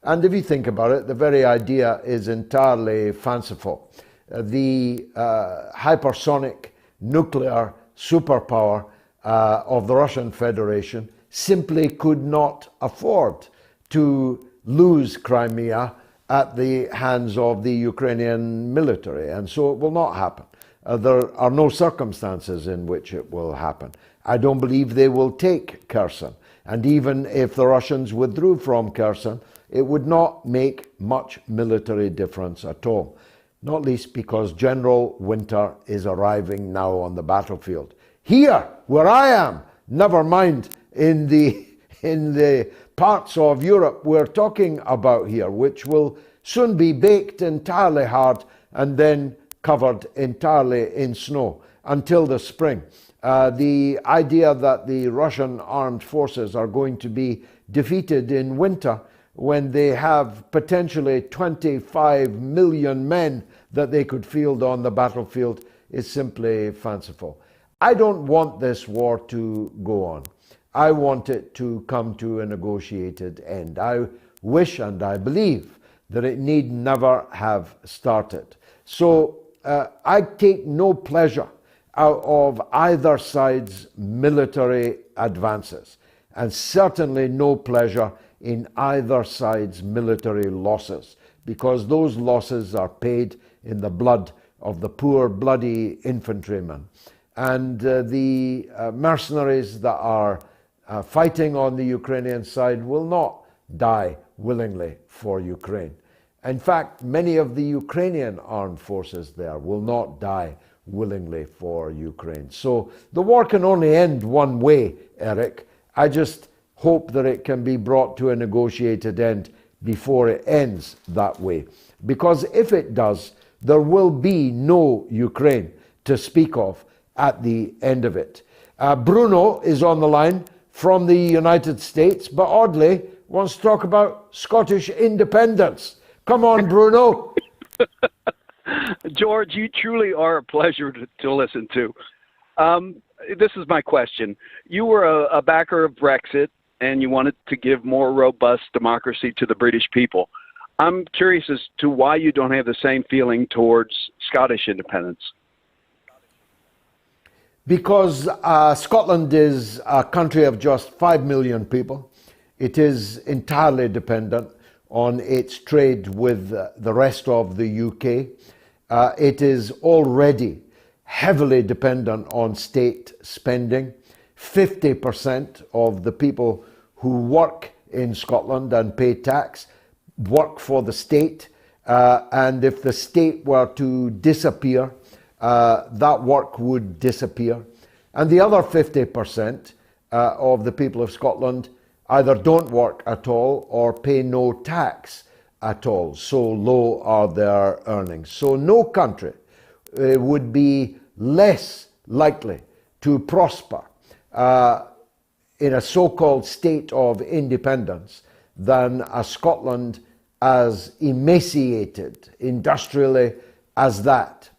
Speaker 2: And if you think about it, the very idea is entirely fanciful. The hypersonic nuclear superpower of the Russian Federation simply could not afford to lose Crimea at the hands of the Ukrainian military, and so it will not happen. There are no circumstances in which it will happen. I don't believe they will take Kherson, and even if the Russians withdrew from Kherson, it would not make much military difference at all, not least because General Winter is arriving now on the battlefield. Here, where I am, never mind in the parts of Europe we're talking about here, which will soon be baked entirely hard and then covered entirely in snow until the spring. The idea that the Russian armed forces are going to be defeated in winter when they have potentially 25 million men that they could field on the battlefield is simply fanciful. I don't want this war to go on. I want it to come to a negotiated end. I wish and I believe that it need never have started. So I take no pleasure out of either side's military advances, and certainly no pleasure in either side's military losses, because those losses are paid in the blood of the poor bloody infantrymen. And the mercenaries that are fighting on the Ukrainian side will not die willingly for Ukraine. In fact, many of the Ukrainian armed forces there will not die willingly for Ukraine. So the war can only end one way, Eric. I just hope that it can be brought to a negotiated end before it ends that way. Because if it does, there will be no Ukraine to speak of at the end of it. Bruno is on the line from the United States, but oddly wants to talk about Scottish independence. Come on, Bruno.
Speaker 9: George, you truly are a pleasure to listen to. This is my question. You were a backer of Brexit, and you wanted to give more robust democracy to the British people. I'm curious as to why you don't have the same feeling towards Scottish independence.
Speaker 2: Because Scotland is a country of just 5 million people. It is entirely dependent on its trade with the rest of the UK. It is already heavily dependent on state spending. 50% of the people who work in Scotland and pay tax work for the state, and if the state were to disappear, that work would disappear. And the other 50% of the people of Scotland either don't work at all or pay no tax at all. So low are their earnings. So no country would be less likely to prosper in a so-called state of independence than a Scotland as emaciated industrially as that.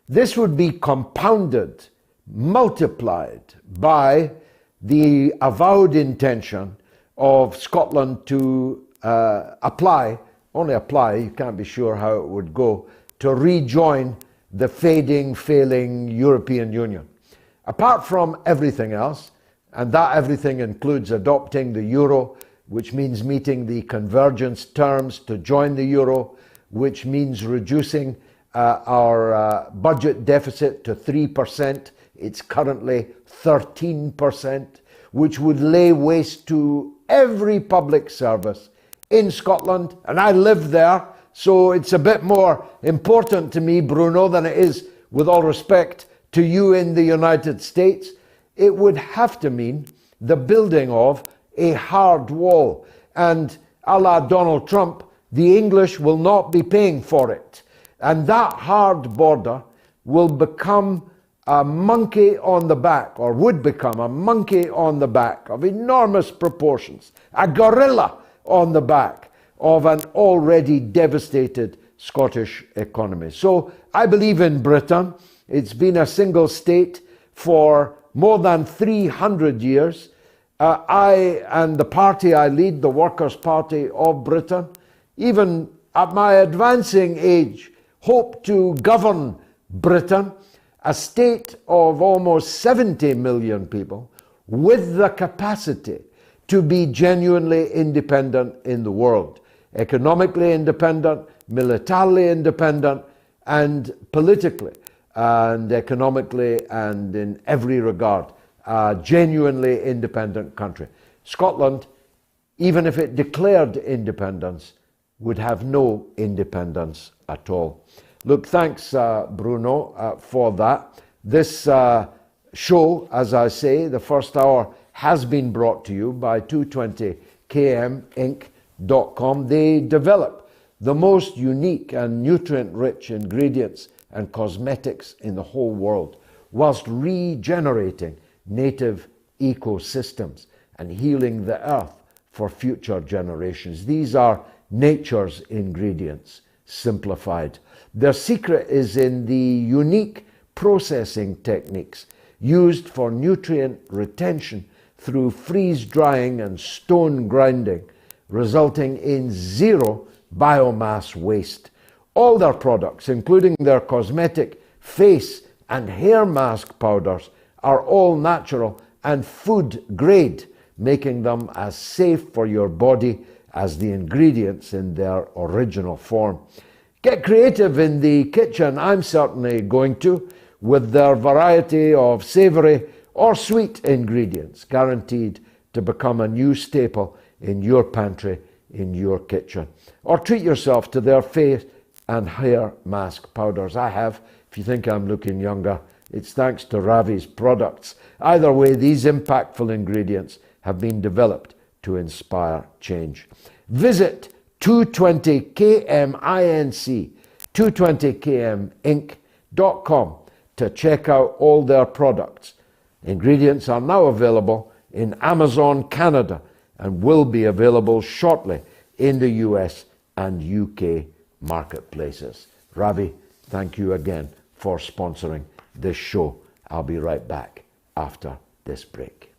Speaker 2: This would be compounded, multiplied by the avowed intention of Scotland to only apply, you can't be sure how it would go, to rejoin the failing European Union. Apart from everything else, and that everything includes adopting the euro, which means meeting the convergence terms to join the euro, which means reducing our budget deficit to 3%. It's currently 13%, which would lay waste to every public service in Scotland. And I live there, so it's a bit more important to me, Bruno, than it is, with all respect, to you in the United States. It would have to mean the building of a hard wall. And a la Donald Trump, the English will not be paying for it. And that hard border will become a monkey on the back, or would become a monkey on the back of enormous proportions, a gorilla on the back of an already devastated Scottish economy. So I believe in Britain. It's been a single state for more than 300 years. I and the party I lead, the Workers' Party of Britain, even at my advancing age, hope to govern Britain, a state of almost 70 million people, with the capacity to be genuinely independent in the world. Economically independent, militarily independent, and politically and economically and in every regard, a genuinely independent country. Scotland, even if it declared independence, would have no independence at all. Look, thanks, Bruno, for that. This show, as I say, the first hour has been brought to you by 220kminc.com. They develop the most unique and nutrient-rich ingredients and cosmetics in the whole world, whilst regenerating native ecosystems and healing the earth for future generations. These are nature's ingredients, simplified. Their secret is in the unique processing techniques used for nutrient retention through freeze drying and stone grinding, resulting in zero biomass waste. All their products, including their cosmetic, face and hair mask powders, are all natural and food grade, making them as safe for your body as the ingredients in their original form. Get creative in the kitchen, I'm certainly going to, with their variety of savoury or sweet ingredients, guaranteed to become a new staple in your pantry, in your kitchen. Or treat yourself to their face and hair mask powders. I have, if you think I'm looking younger, it's thanks to Ravi's products. Either way, these impactful ingredients have been developed to inspire change. Visit 220kminc, 220kminc.com to check out all their products. Ingredients are now available in Amazon Canada and will be available shortly in the US and UK marketplaces. Ravi, thank you again for sponsoring this show. I'll be right back after this break.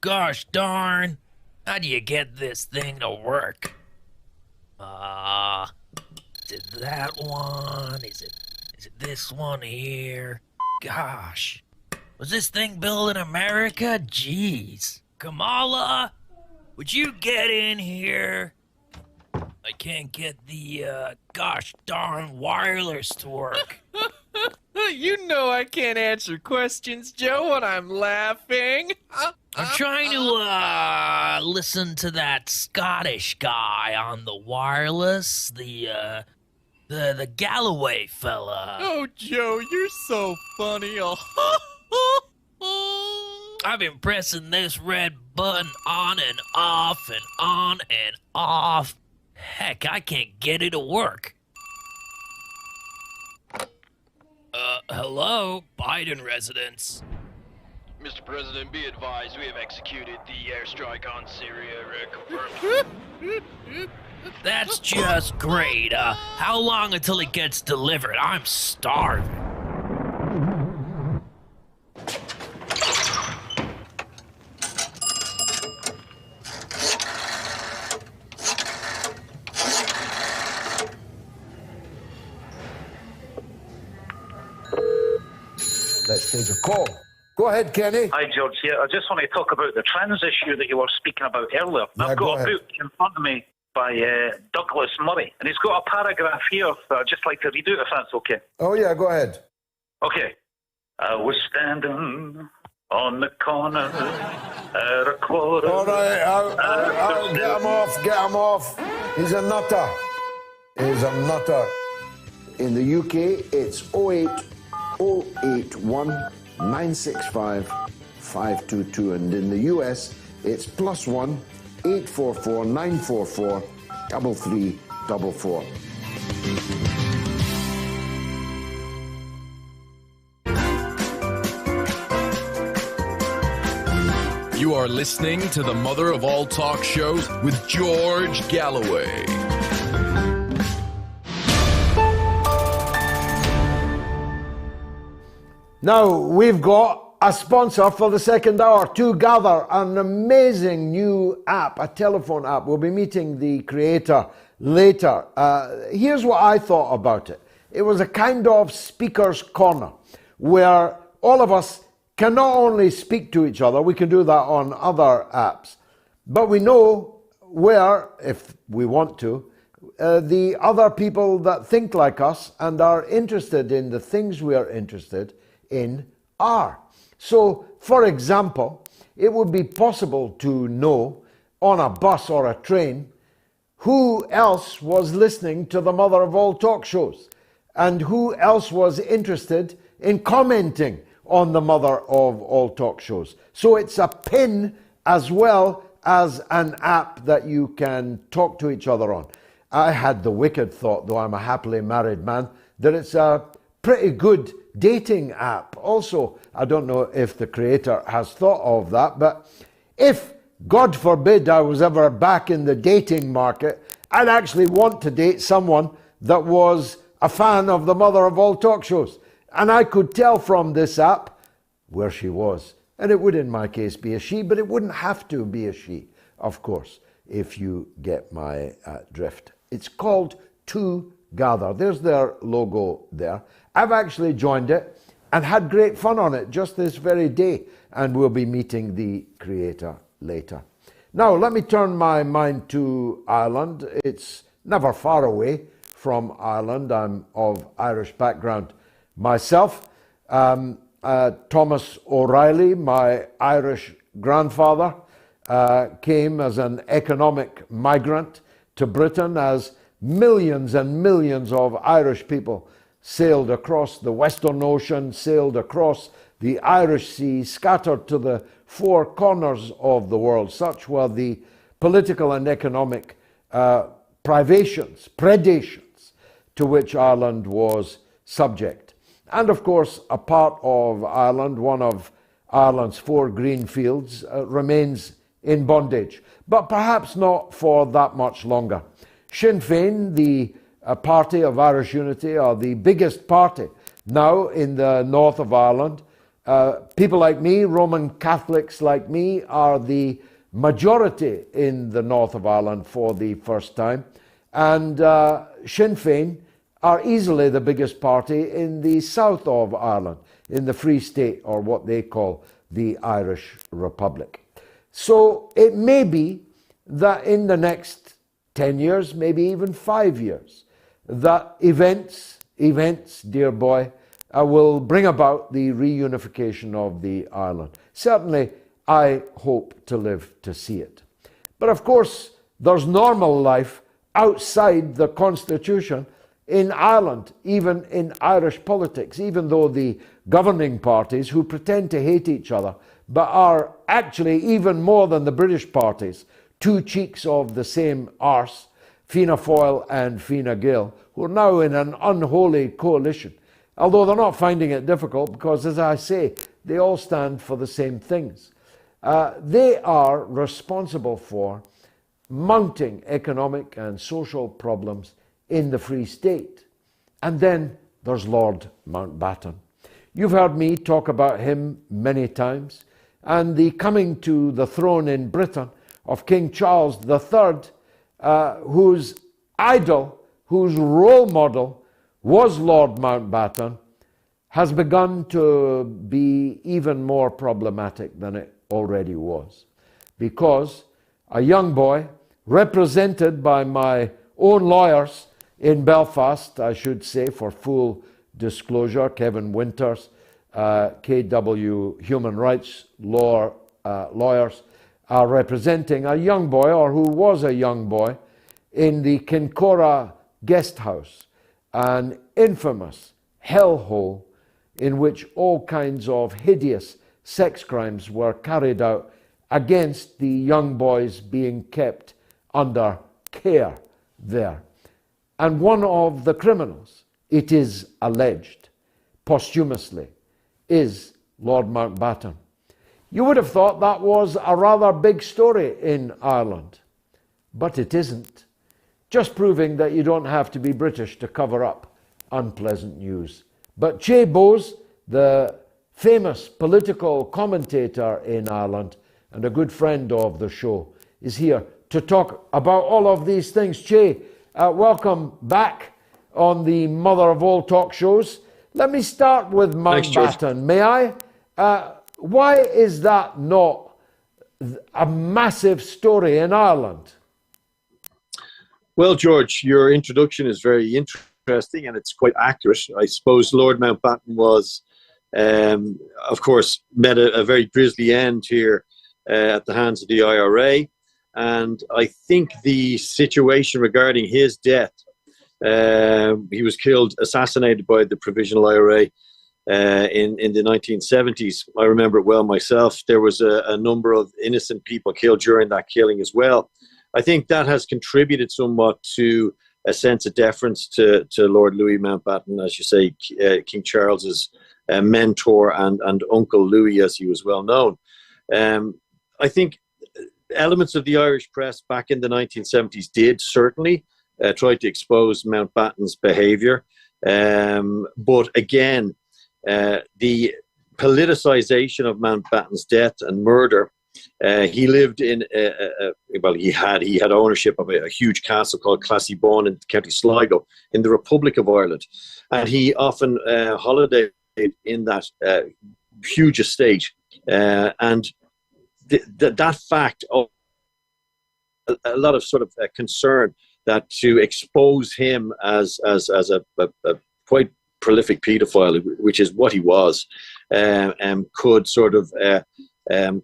Speaker 4: Gosh darn, how do you get this thing to work? Is it that one? Is it this one here? Gosh, was this thing built in America? Jeez. Kamala, would you get in here?
Speaker 10: I can't get the, gosh darn wireless to work.
Speaker 11: You know I can't answer questions, Joe, when I'm laughing.
Speaker 10: I'm trying to, listen to that Scottish guy on the wireless, the Galloway fella.
Speaker 11: Oh, Joe, you're so funny.
Speaker 10: I've been pressing this red button on and off and on and off. Heck, I can't get it to work. Hello, Biden residence.
Speaker 12: Mr. President, be advised we have executed the airstrike on Syria. Confirmed.
Speaker 10: That's just great. How long until it gets delivered? I'm starving.
Speaker 2: Let's take a call. Go ahead, Kenny.
Speaker 13: Hi, George. Yeah, I just want to talk about the trans issue that you were speaking about earlier.
Speaker 2: Yeah,
Speaker 13: I've got a book in front of me by Douglas Murray, and he's got a paragraph here that I'd just like to read out, if that's okay.
Speaker 2: Oh, yeah, go ahead.
Speaker 13: Okay. I was standing on the corner at a quarter.
Speaker 2: All right, I'll get him off. He's a nutter. In the UK, it's 08081 965 522, and in the US, it's +1 844 944 3344.
Speaker 14: You are listening to the mother of all talk shows with George Galloway.
Speaker 2: Now, we've got a sponsor for the second hour, To Gather, an amazing new app, a telephone app. We'll be meeting the creator later. Here's what I thought about it. It was a kind of speaker's corner where all of us can not only speak to each other, we can do that on other apps, but we know where, if we want to, the other people that think like us and are interested in the things we are interested in are. So, for example, it would be possible to know on a bus or a train who else was listening to the mother of all talk shows and who else was interested in commenting on the mother of all talk shows. So it's a pin as well as an app that you can talk to each other on. I had the wicked thought, though I'm a happily married man, that it's a pretty good dating app. Also, I don't know if the creator has thought of that, but if, God forbid, I was ever back in the dating market, I'd actually want to date someone that was a fan of the mother of all talk shows. And I could tell from this app where she was. And it would, in my case, be a she, but it wouldn't have to be a she, of course, if you get my drift. It's called To Gather. There's their logo there. I've actually joined it and had great fun on it just this very day, and we'll be meeting the creator later. Now, let me turn my mind to Ireland. It's never far away from Ireland. I'm of Irish background myself. Thomas O'Reilly, my Irish grandfather, came as an economic migrant to Britain as millions and millions of Irish people sailed across the Western Ocean, sailed across the Irish Sea, scattered to the four corners of the world. Such were the political and economic privations, predations to which Ireland was subject. And of course, a part of Ireland, one of Ireland's four green fields, remains in bondage, but perhaps not for that much longer. Sinn Fein, the party of Irish unity, are the biggest party now in the north of Ireland. People like me, Roman Catholics like me, are the majority in the north of Ireland for the first time. And Sinn Fein are easily the biggest party in the south of Ireland, in the Free State, or what they call the Irish Republic. So it may be that in the next 10 years, maybe even 5 years, that events, dear boy, will bring about the reunification of the island. Certainly, I hope to live to see it. But of course, there's normal life outside the Constitution in Ireland, even in Irish politics, even though the governing parties, who pretend to hate each other, but are actually even more than the British parties, two cheeks of the same arse, Fianna Fáil and Fine Gael, who are now in an unholy coalition, although they're not finding it difficult because, as I say, they all stand for the same things. They are responsible for mounting economic and social problems in the Free State. And then there's Lord Mountbatten. You've heard me talk about him many times, and the coming to the throne in Britain of King Charles III, whose idol, whose role model was Lord Mountbatten, has begun to be even more problematic than it already was. Because a young boy, represented by my own lawyers in Belfast, I should say, for full disclosure, Kevin Winters, KW Human Rights lawyers, are representing a young boy, or who was a young boy, in the Kincora guest house, an infamous hellhole in which all kinds of hideous sex crimes were carried out against the young boys being kept under care there. And one of the criminals, it is alleged, posthumously, is Lord Mountbatten. You would have thought that was a rather big story in Ireland, but it isn't. Just proving that you don't have to be British to cover up unpleasant news. But Chay, the famous political commentator in Ireland and a good friend of the show, is here to talk about all of these things. Chay, welcome back on the mother of all talk shows. Let me start with Mountbatten. May I? Why is that not a massive story in Ireland?
Speaker 15: Well, George, your introduction is very interesting and it's quite accurate. I suppose Lord Mountbatten was, of course, met a very grisly end here at the hands of the IRA. And I think the situation regarding his death, he was assassinated by the Provisional IRA in the 1970s. I remember it well myself. There was a number of innocent people killed during that killing as well. I think that has contributed somewhat to a sense of deference to Lord Louis Mountbatten, as you say, King Charles's mentor and Uncle Louis, as he was well known. I think elements of the Irish press back in the 1970s did certainly try to expose Mountbatten's behaviour. But again, the politicisation of Mountbatten's death and murder, he lived in, he had ownership of a huge castle called Classiebawn in County Sligo in the Republic of Ireland. And he often holidayed in that huge estate. And that fact of a lot of sort of concern that to expose him as a quite prolific paedophile, which is what he was, could sort of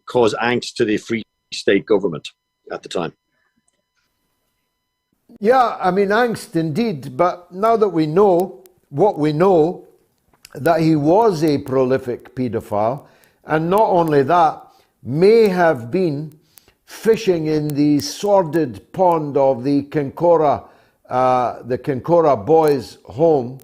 Speaker 15: cause angst to the Free State government at the time.
Speaker 2: Yeah, I mean, angst indeed. But now that we know what we know, that he was a prolific paedophile, and not only that, may have been fishing in the sordid pond of the Kincora boys' home,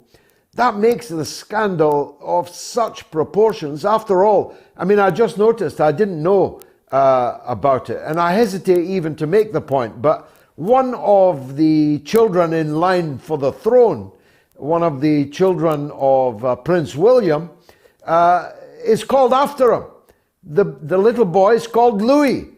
Speaker 2: that makes the scandal of such proportions. After all, I mean, I just noticed, I didn't know about it, and I hesitate even to make the point, but one of the children in line for the throne, one of the children of Prince William, is called after him. The little boy is called Louis.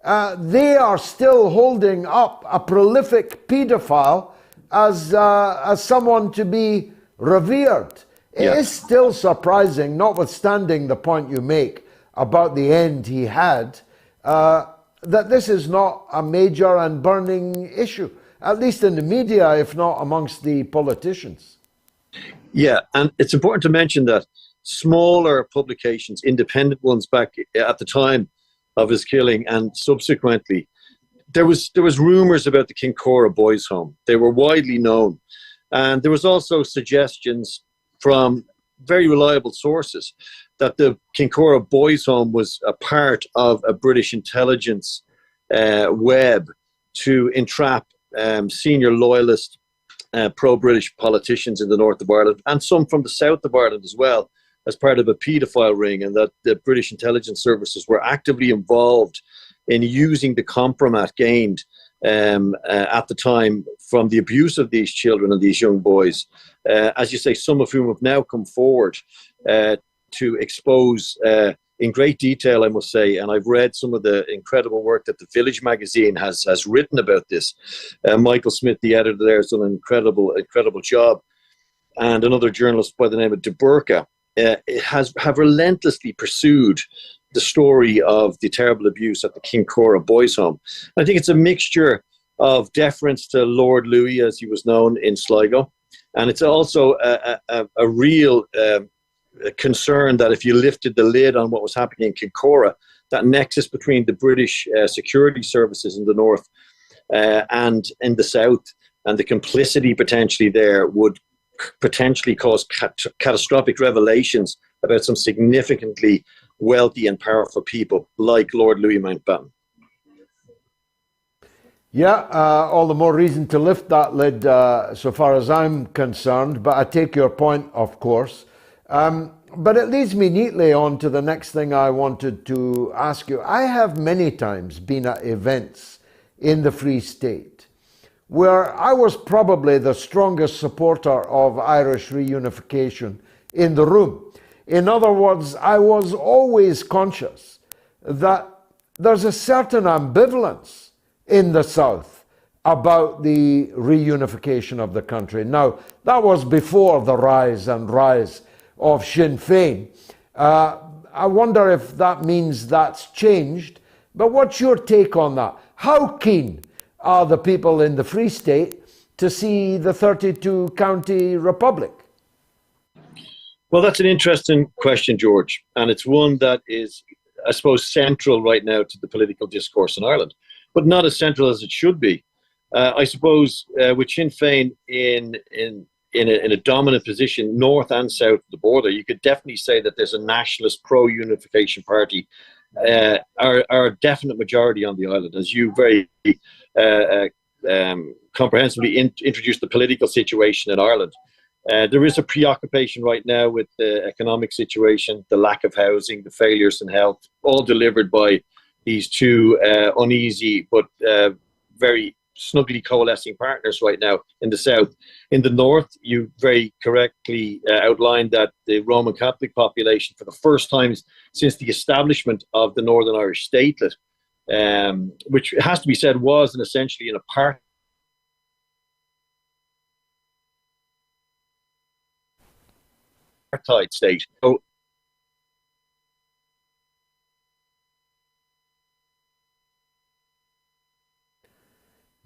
Speaker 2: They are still holding up a prolific paedophile as someone to be revered. It is still surprising, notwithstanding the point you make about the end he had, that this is not a major and burning issue. at least in the media, if not amongst the politicians.
Speaker 15: Yeah, and it's important to mention that smaller publications, independent ones back at the time of his killing and subsequently, there was rumors about the Kincora Boys Home. They were widely known. And there was also suggestions from very reliable sources that the Kincora Boys Home was a part of a British intelligence web to entrap senior loyalist pro-British politicians in the north of Ireland, and some from the south of Ireland as well, as part of a paedophile ring, and that the British intelligence services were actively involved in using the compromat gained at the time from the abuse of these children and these young boys, as you say, some of whom have now come forward to expose in great detail, I must say, and I've read some of the incredible work that the Village magazine has written about this. Michael Smith, the editor there, has done an incredible job, and another journalist by the name of De Burka have relentlessly pursued the story of the terrible abuse at the Kincora Boys Home. I think it's a mixture of deference to Lord Louis, as he was known in Sligo, and it's also a real concern that if you lifted the lid on what was happening in Kincora, that nexus between the British security services in the north and in the south, and the complicity potentially there would potentially cause catastrophic revelations about some significantly wealthy and powerful people like Lord Louis Mountbatten.
Speaker 2: Yeah, all the more reason to lift that lid so far as I'm concerned, but I take your point, of course. But it leads me neatly on to the next thing I wanted to ask you. I have many times been at events in the Free State where I was probably the strongest supporter of Irish reunification in the room. In other words, I was always conscious that there's a certain ambivalence in the South about the reunification of the country. Now, that was before the rise of Sinn Fein. I wonder if that means that's changed, but what's your take on that? How keen are the people in the Free State to see the 32-county republic?
Speaker 15: Well, that's an interesting question, George, and it's one that is, I suppose, central right now to the political discourse in Ireland, but not as central as it should be. I suppose with Sinn Féin in a dominant position, north and south of the border, you could definitely say that there's a nationalist pro-unification party, are a definite majority on the island, as you very comprehensively introduced the political situation in Ireland. There is a preoccupation right now with the economic situation, the lack of housing, the failures in health, all delivered by these two uneasy but very snugly coalescing partners right now in the south. In the north, you very correctly outlined that the Roman Catholic population, for the first time since the establishment of the Northern Irish Statelet, which has to be said was essentially an apartheid state. So,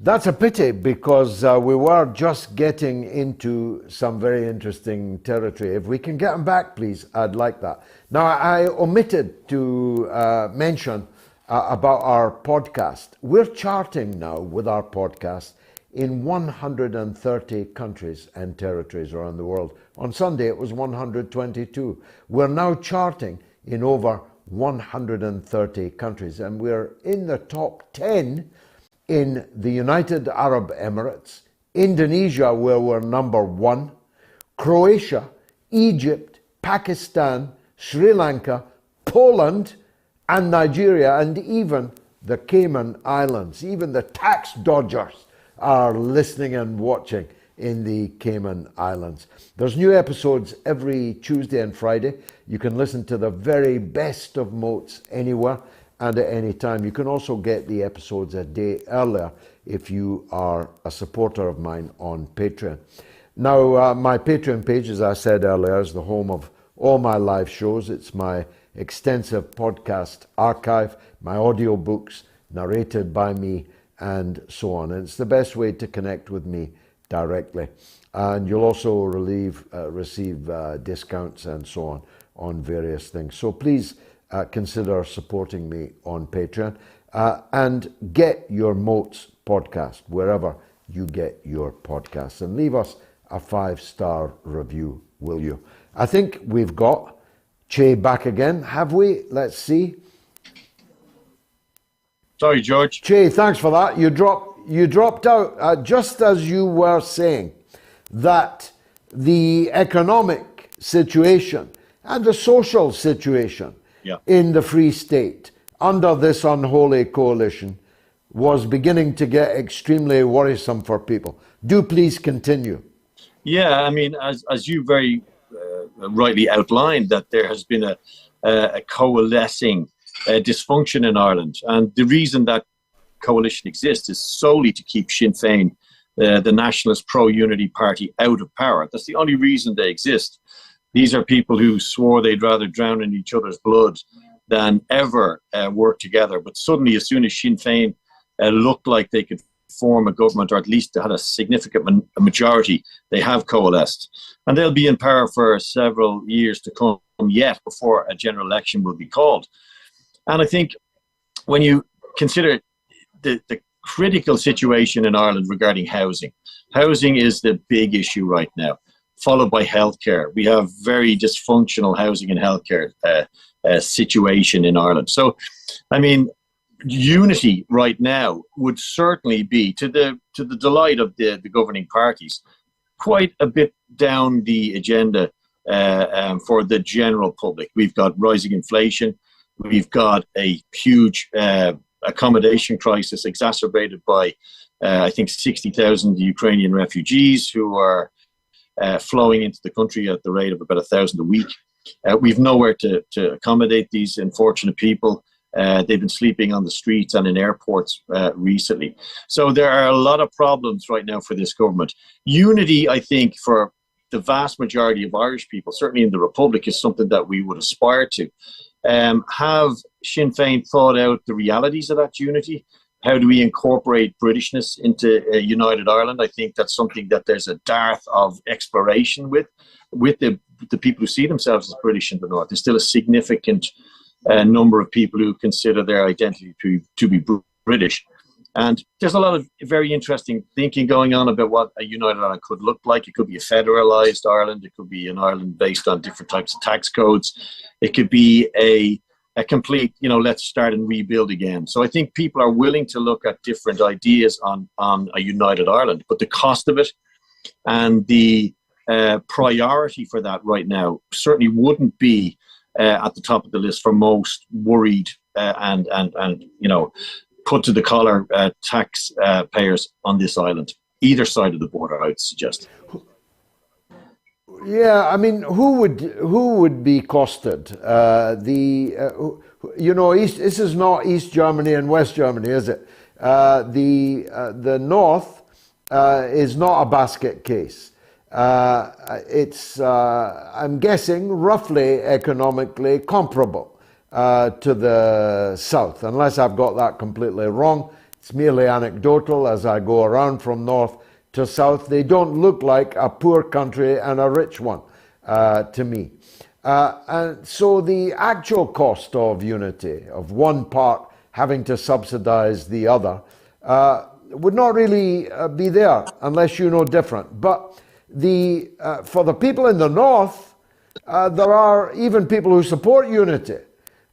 Speaker 2: that's a pity, because we were just getting into some very interesting territory. If we can get them back, please, I'd like that. Now, I omitted to mention about our podcast. We're charting now with our podcast in 130 countries and territories around the world. On Sunday, it was 122. We're now charting in over 130 countries, and we're in the top 10 in the United Arab Emirates, Indonesia, where we're number 1, Croatia, Egypt, Pakistan, Sri Lanka, Poland, and Nigeria, and even the Cayman Islands. Even the tax dodgers are listening and watching in the Cayman Islands. There's new episodes every Tuesday and Friday. You can listen to the very best of MOATS anywhere and at any time. You can also get the episodes a day earlier if you are a supporter of mine on Patreon. Now, my Patreon page, as I said earlier, is the home of all my live shows. It's my extensive podcast archive, my audiobooks narrated by me, and so on. And it's the best way to connect with me directly. And you'll also receive discounts and so on various things. So please consider supporting me on Patreon and get your MOATS podcast wherever you get your podcasts, and leave us a 5-star review, will you? I think we've got Chay back again, have we? Let's see.
Speaker 15: Sorry, George.
Speaker 2: Chay, thanks for that. You dropped out just as you were saying that the economic situation and the social situation in the Free State under this unholy coalition was beginning to get extremely worrisome for people. Do please continue.
Speaker 15: Yeah, I mean, as you very rightly outlined, that there has been a coalescing dysfunction in Ireland. And the reason that coalition exists is solely to keep Sinn Fein, the nationalist pro-unity party, out of power. That's the only reason they exist. These are people who swore they'd rather drown in each other's blood than ever work together. But suddenly, as soon as Sinn Fein looked like they could form a government, or at least had a significant majority, they have coalesced. And they'll be in power for several years to come yet before a general election will be called. And I think when you consider the critical situation in Ireland regarding housing is the big issue right now, followed by healthcare. We have very dysfunctional housing and healthcare situation in Ireland. So, I mean, unity right now would certainly be, to the delight of the governing parties, quite a bit down the agenda for the general public. We've got rising inflation. We've got a huge accommodation crisis exacerbated by, I think, 60,000 Ukrainian refugees who are flowing into the country at the rate of about 1,000 a week. We've nowhere to accommodate these unfortunate people. They've been sleeping on the streets and in airports recently. So there are a lot of problems right now for this government. Unity, I think, for the vast majority of Irish people, certainly in the Republic, is something that we would aspire to. Have Sinn Féin thought out the realities of that unity? How do we incorporate Britishness into United Ireland? I think that's something that there's a dearth of exploration with the people who see themselves as British in the North. There's still a significant number of people who consider their identity to be British. And there's a lot of very interesting thinking going on about what a United Ireland could look like. It could be a federalised Ireland. It could be an Ireland based on different types of tax codes. It could be a complete, let's start and rebuild again. So I think people are willing to look at different ideas on a United Ireland. But the cost of it and the priority for that right now certainly wouldn't be at the top of the list for most worried and put to the collar tax payers on this island, either side of the border, I would suggest.
Speaker 2: Yeah, I mean, who would be costed? This is not East Germany and West Germany, is it? The North is not a basket case. It's, I'm guessing, roughly economically comparable to the South, unless I've got that completely wrong. It's merely anecdotal as I go around from North to South. They don't look like a poor country and a rich one to me. And so the actual cost of unity, of one part having to subsidize the other, would not really be there unless you know different. But for the people in the North, there are even people who support unity.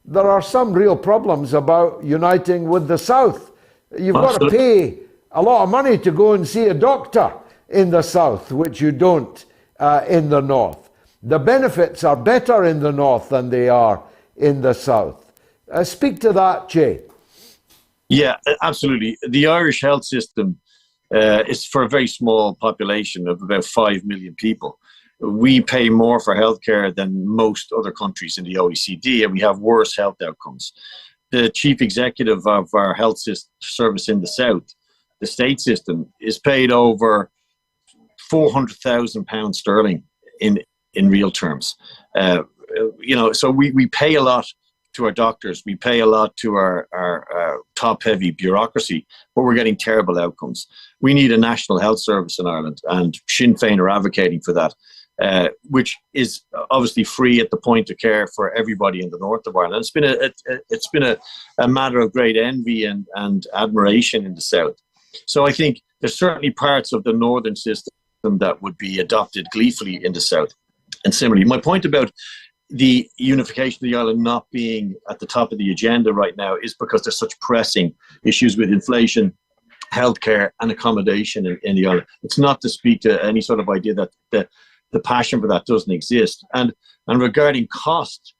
Speaker 2: There are some real problems about uniting with the South. You've got to pay a lot of money to go and see a doctor in the South, which you don't in the North. The benefits are better in the North than they are in the South. Speak to that, Chay.
Speaker 15: Yeah, absolutely. The Irish health system is for a very small population of about 5 million people. We pay more for healthcare than most other countries in the OECD, and we have worse health outcomes. The chief executive of our health service in the South, the state system, is paid over £400,000 sterling in real terms. So we pay a lot to our doctors. We pay a lot to our top-heavy bureaucracy, but we're getting terrible outcomes. We need a national health service in Ireland, and Sinn Fein are advocating for that, which is obviously free at the point of care for everybody in the north of Ireland. It's been a matter of great envy and admiration in the south. So I think there's certainly parts of the northern system that would be adopted gleefully in the south. And similarly, my point about the unification of the island not being at the top of the agenda right now is because there's such pressing issues with inflation, healthcare, and accommodation in the island. It's not to speak to any sort of idea that the passion for that doesn't exist. And regarding cost,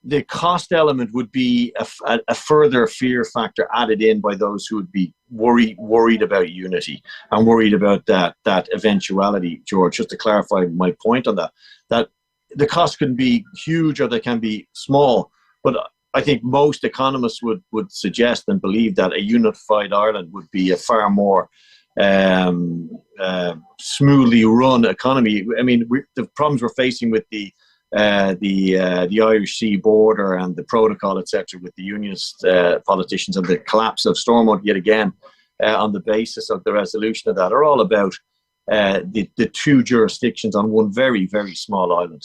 Speaker 15: the cost element would be a further fear factor added in by those who would be worried about unity and worried about that eventuality, George, just to clarify my point on that the cost can be huge or they can be small, but I think most economists would suggest and believe that a unified Ireland would be a far more smoothly run economy. I mean, the problems we're facing with the Irish Sea border and the protocol, etc., with the unionist politicians and the collapse of Stormont yet again on the basis of the resolution of that are all about the two jurisdictions on one very, very small island.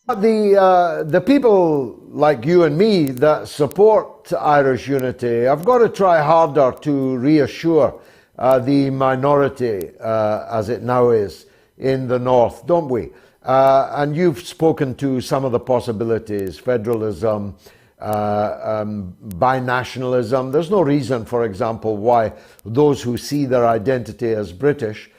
Speaker 2: The people like you and me that support Irish unity have got to try harder to reassure the minority, as it now is, in the north, don't we? And you've spoken to some of the possibilities: federalism, binationalism. There's no reason, for example, why those who see their identity as British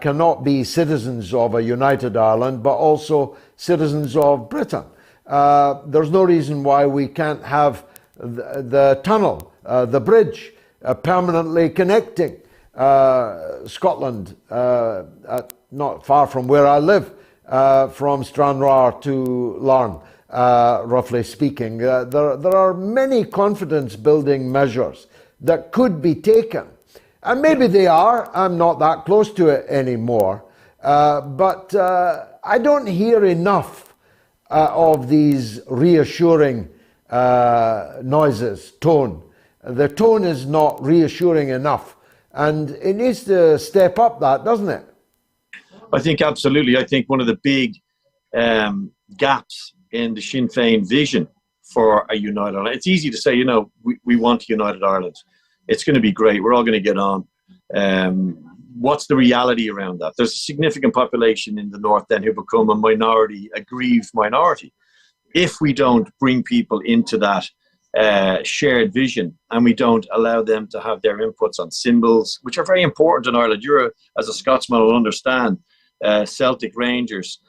Speaker 2: cannot be citizens of a united Ireland, but also citizens of Britain. There's no reason why we can't have the tunnel, the bridge, permanently connecting Scotland, not far from where I live, from Stranraer to Larne, roughly speaking. There are many confidence-building measures that could be taken. And maybe they are. I'm not that close to it anymore. But I don't hear enough of these reassuring noises, tone. The tone is not reassuring enough. And it needs to step up that, doesn't it?
Speaker 15: I think absolutely. I think one of the big gaps in the Sinn Féin vision for a united Ireland, it's easy to say, we want a united Ireland. It's going to be great. We're all going to get on. What's the reality around that? There's a significant population in the north then who become a minority, a grieved minority. If we don't bring people into that shared vision and we don't allow them to have their inputs on symbols, which are very important in Ireland. As a Scotsman, will understand Celtic Rangers.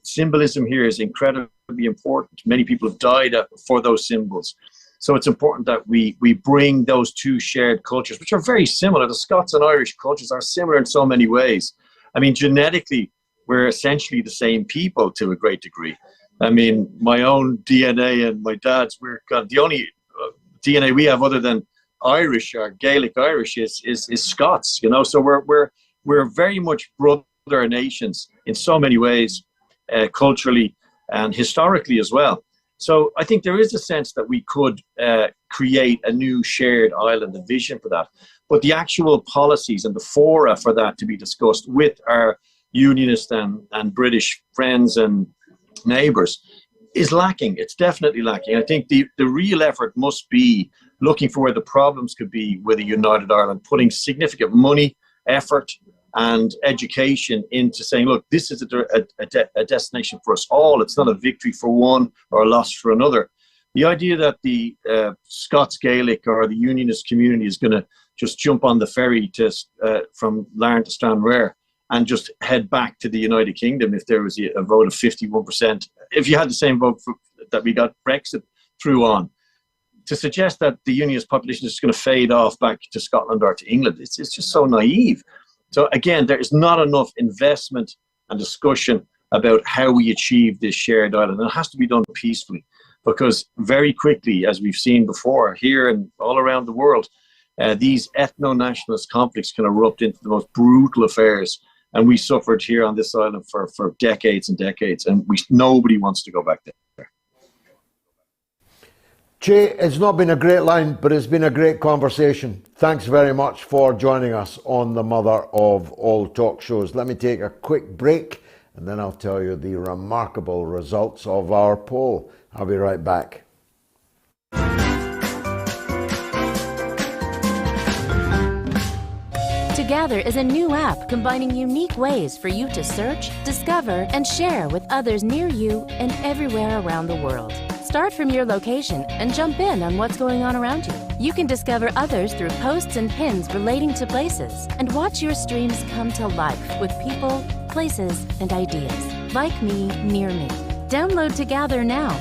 Speaker 15: Symbolism here is incredibly important. Many people have died for those symbols. So it's important that we bring those two shared cultures, which are very similar. The Scots and Irish cultures are similar in so many ways. I mean, genetically, we're essentially the same people to a great degree. I mean, my own DNA and my dad's, the only DNA we have other than Irish or Gaelic Irish is Scots, So we're very much brother nations in so many ways, culturally and historically as well. So I think there is a sense that we could create a new shared island, a vision for that. But the actual policies and the fora for that to be discussed with our unionist and British friends and neighbours is lacking. It's definitely lacking. I think the real effort must be looking for where the problems could be with a united Ireland, putting significant money, effort and education into saying, look, this is a destination for us all. It's not a victory for one or a loss for another. The idea that the Scots Gaelic or the unionist community is going to just jump on the ferry from Larne to Stranraer and just head back to the United Kingdom if there was a vote of 51%, if you had the same vote that we got Brexit through on, to suggest that the unionist population is just going to fade off back to Scotland or to England, it's just so naive. So again, there is not enough investment and discussion about how we achieve this shared island. And it has to be done peacefully, because very quickly, as we've seen before here and all around the world, these ethno-nationalist conflicts can erupt into the most brutal affairs And we suffered here on this island for decades and decades, and nobody wants to go back there.
Speaker 2: Chay, it's not been a great line, but it's been a great conversation. Thanks very much for joining us on the mother of all talk shows. Let me take a quick break, and then I'll tell you the remarkable results of our poll. I'll be right back.
Speaker 16: Together is a new app combining unique ways for you to search, discover, and share with others near you and everywhere around the world. Start from your location and jump in on what's going on around you. You can discover others through posts and pins relating to places and watch your streams come to life with people, places, and ideas. Like me, near me. Download Together now.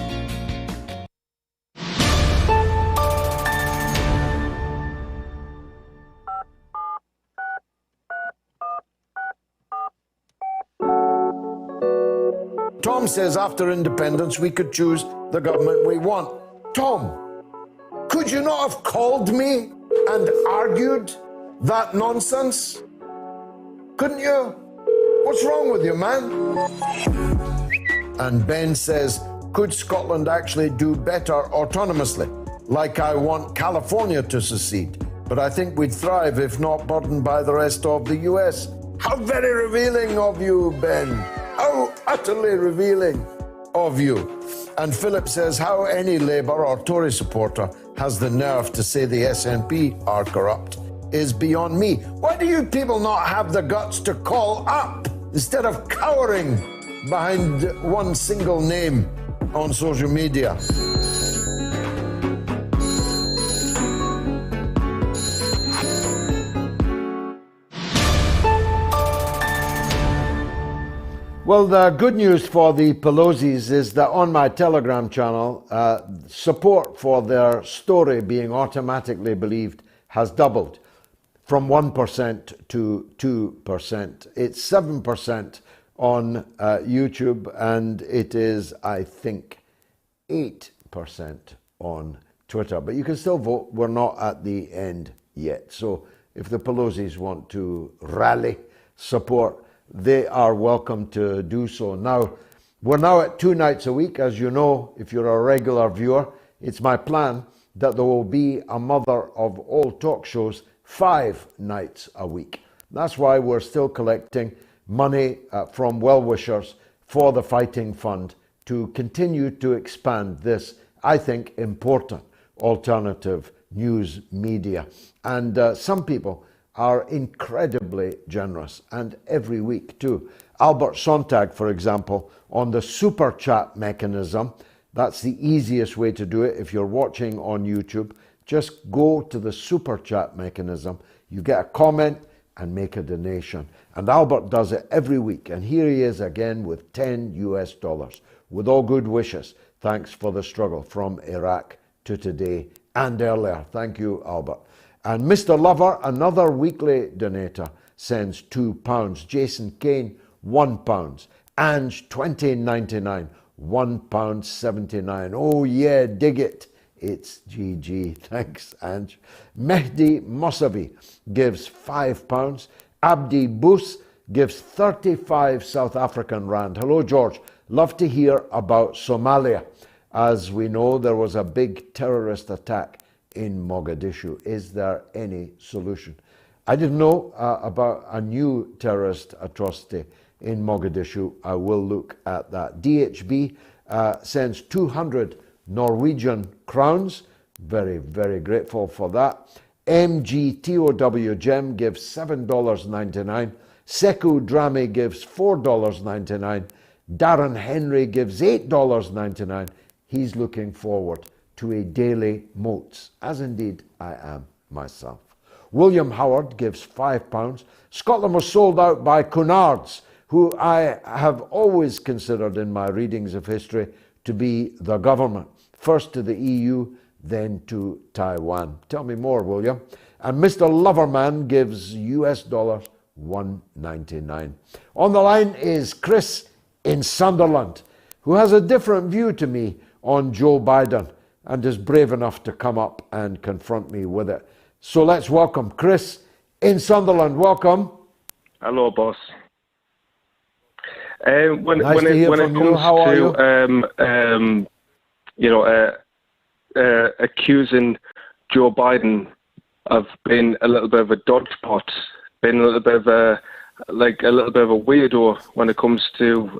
Speaker 2: Tom says after independence we could choose the government we want. Tom, could you not have called me and argued that nonsense? Couldn't you? What's wrong with you, man? And Ben says, could Scotland actually do better autonomously? Like I want California to secede, but I think we'd thrive if not burdened by the rest of the US. How very revealing of you, Ben. How utterly revealing of you. And Philip says, how any Labour or Tory supporter has the nerve to say the SNP are corrupt is beyond me. Why do you people not have the guts to call up instead of cowering behind one single name on social media? Well, the good news for the Pelosi's is that on my Telegram channel, support for their story being automatically believed has doubled from 1% to 2%. It's 7% on YouTube, and it is, I think, 8% on Twitter. But you can still vote. We're not at the end yet. So if the Pelosi's want to rally support, they are welcome to do so. Now, we're now at 2 nights a week. As you know, if you're a regular viewer, it's my plan that there will be a mother of all talk shows 5 nights a week. That's why we're still collecting money from well-wishers for the Fighting Fund to continue to expand this, I think, important alternative news media. And some people are incredibly generous, and every week too. Albert Sontag, for example, on the super chat mechanism. That's the easiest way to do it. If you're watching on YouTube, just go to the super chat mechanism. You get a comment and make a donation. And Albert does it every week. And here he is again with $10 US. With all good wishes. Thanks for the struggle from Iraq to today and earlier. Thank you, Albert. And Mr. Lover, another weekly donator, sends £2. Jason Kane, £1. Ange, $20.99, £1.79. Oh yeah, dig it. It's GG. Thanks, Ange. Mehdi Mossavi gives £5. Abdi Bous gives 35 South African rand. Hello, George. Love to hear about Somalia. As we know, there was a big terrorist attack in Mogadishu. Is there any solution? I didn't know about a new terrorist atrocity in Mogadishu. I will look at that. DHB sends 200 Norwegian crowns. Very, very grateful for that. MGTOW Gem gives $7.99. Seku Drami gives $4.99. Darren Henry gives $8.99. He's looking forward to a daily MOATS, as indeed I am myself. William Howard gives £5. Scotland was sold out by Cunards, who I have always considered in my readings of history to be the government. First to the EU, then to Taiwan. Tell me more, William. And Mr. Loverman gives US dollars $1.99. On the line is Chris in Sunderland, who has a different view to me on Joe Biden and is brave enough to come up and confront me with it. So let's welcome Chris in Sunderland. Welcome.
Speaker 17: Hello, boss.
Speaker 3: When
Speaker 2: Nice to
Speaker 3: it
Speaker 2: hear
Speaker 3: when it
Speaker 2: from you.
Speaker 3: comes
Speaker 2: How are
Speaker 3: to accusing Joe Biden of being a little bit of a dodgepot, being a little bit of a weirdo when it comes to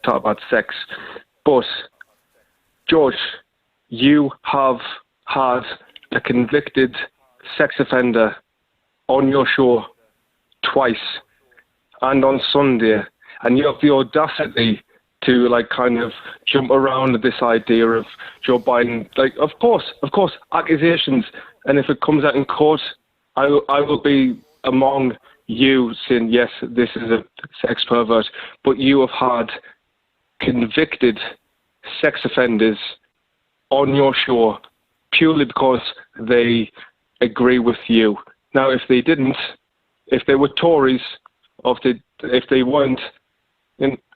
Speaker 3: talk about sex. But George, you have had a convicted sex offender on your show twice, and on Sunday, and you have the audacity to kind of jump around this idea of Joe Biden. Of course, accusations, and if it comes out in court, I will be among you saying, yes, this is a sex pervert, but you have had convicted sex offenders on your show purely because they agree with you. Now, if they didn't, if they were Tories, or if they weren't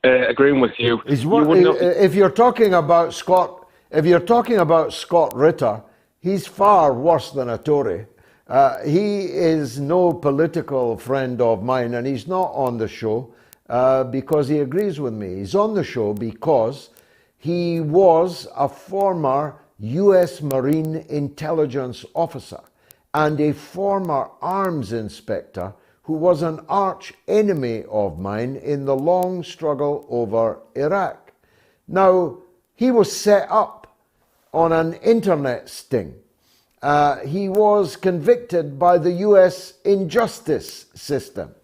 Speaker 3: agreeing with you,
Speaker 2: if you're talking about Scott Ritter, he's far worse than a Tory. He is no political friend of mine, and he's not on the show because he agrees with me. He's on the show because he was a former US Marine intelligence officer and a former arms inspector who was an arch enemy of mine in the long struggle over Iraq. Now, he was set up on an internet sting. He was convicted by the US injustice system.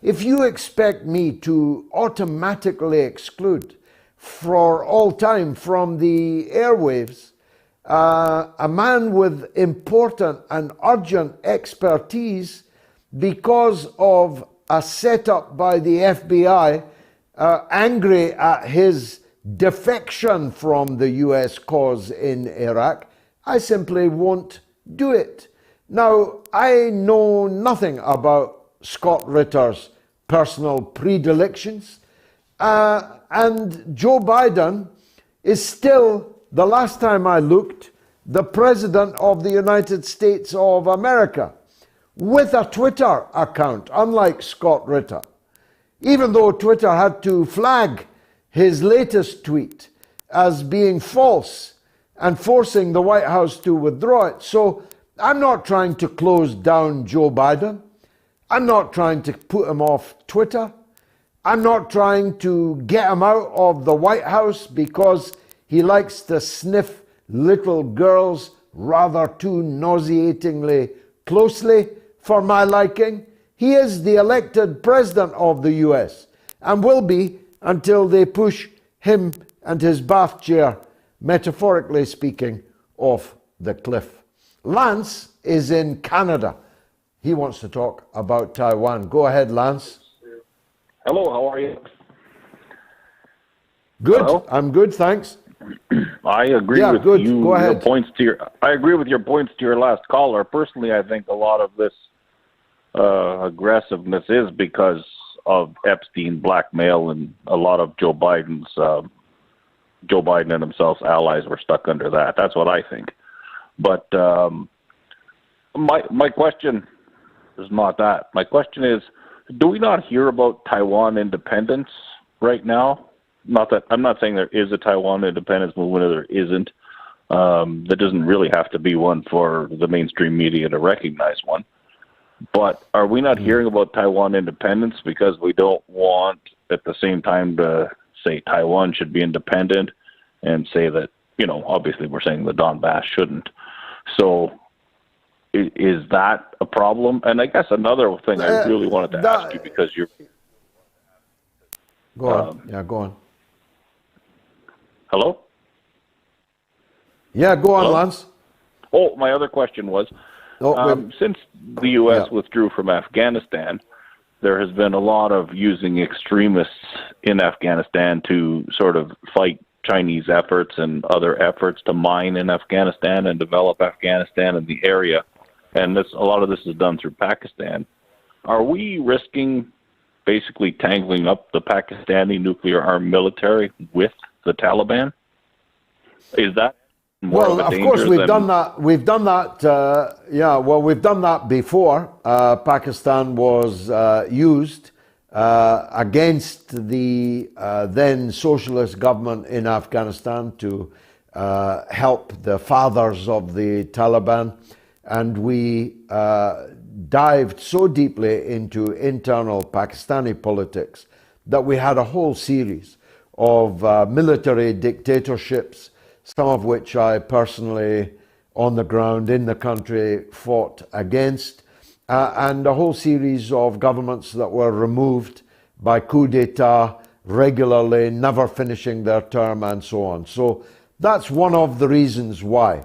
Speaker 2: If you expect me to automatically exclude for all time from the airwaves a man with important and urgent expertise because of a setup by the FBI angry at his defection from the US cause in Iraq, I simply won't do it. Now, I know nothing about Scott Ritter's personal predilections, and Joe Biden is still, the last time I looked, the President of the United States of America, with a Twitter account, unlike Scott Ritter. Even though Twitter had to flag his latest tweet as being false and forcing the White House to withdraw it. So I'm not trying to close down Joe Biden. I'm not trying to put him off Twitter. I'm not trying to get him out of the White House because he likes to sniff little girls rather too nauseatingly closely for my liking. He is the elected president of the US and will be until they push him and his bath chair, metaphorically speaking, off the cliff. Lance is in Canada. He wants to talk about Taiwan. Go ahead, Lance.
Speaker 17: Hello, how are you?
Speaker 2: Good.
Speaker 17: Hello?
Speaker 2: I'm good, thanks.
Speaker 17: I agree with
Speaker 2: good.
Speaker 17: you.
Speaker 2: Go ahead.
Speaker 17: I agree with your points to your last caller. Personally, I think a lot of this aggressiveness is because of Epstein blackmail, and a lot of Joe Biden and himself's allies were stuck under that. That's what I think. But my question is not that. My question is, do we not hear about Taiwan independence right now? Not that I'm not saying there is a Taiwan independence movement or there isn't. There doesn't really have to be one for the mainstream media to recognize one. But are we not hearing about Taiwan independence because we don't want at the same time to say Taiwan should be independent and say that, obviously we're saying the Donbas shouldn't. So is that a problem? And I guess another thing I really wanted to ask you, because you're...
Speaker 2: Go on. Go on.
Speaker 17: Hello?
Speaker 2: Yeah, go on,
Speaker 17: Hello?
Speaker 2: Lance.
Speaker 17: Oh, my other question was, since the U.S. withdrew from Afghanistan, there has been a lot of using extremists in Afghanistan to sort of fight Chinese efforts and other efforts to mine in Afghanistan and develop Afghanistan and the area. And a lot of this is done through Pakistan. Are we risking basically tangling up the Pakistani nuclear armed military with the Taliban? Is that more of a danger? Of course,
Speaker 2: we've done that. We've done that. We've done that before. Pakistan was used against the then socialist government in Afghanistan to help the fathers of the Taliban. And we dived so deeply into internal Pakistani politics that we had a whole series of military dictatorships, some of which I personally, on the ground in the country, fought against, and a whole series of governments that were removed by coup d'etat regularly, never finishing their term, and so on. So that's one of the reasons why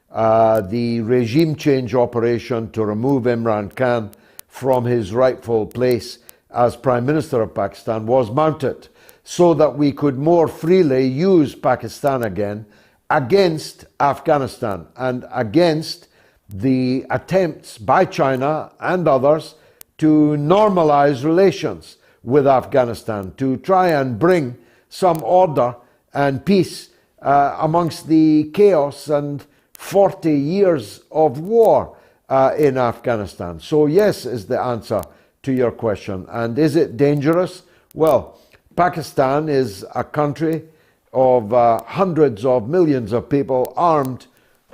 Speaker 2: the regime change operation to remove Imran Khan from his rightful place as Prime Minister of Pakistan was mounted, so that we could more freely use Pakistan again against Afghanistan and against the attempts by China and others to normalize relations with Afghanistan, to try and bring some order and peace amongst the chaos and 40 years of war in Afghanistan. So yes is the answer to your question. And is it dangerous? Well, Pakistan is a country of hundreds of millions of people armed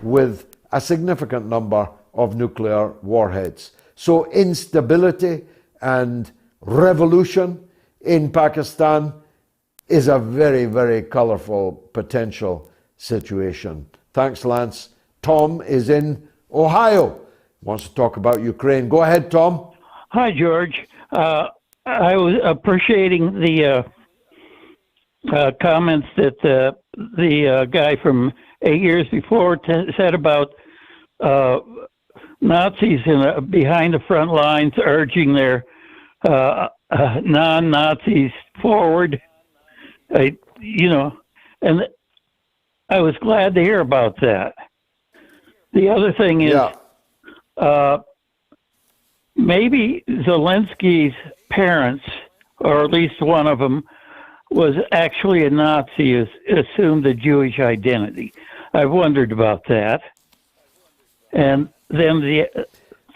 Speaker 2: with a significant number of nuclear warheads. So instability and revolution in Pakistan is a very, very colorful potential situation. Thanks, Lance. Tom is in Ohio, wants to talk about Ukraine. Go ahead, Tom.
Speaker 18: Hi, George. I was appreciating the comments that the guy from 8 years before said about Nazis behind the front lines urging their non-Nazis forward. And I was glad to hear about that. The other thing is, maybe Zelensky's parents, or at least one of them, was actually a Nazi, assumed a Jewish identity. I've wondered about that. And then the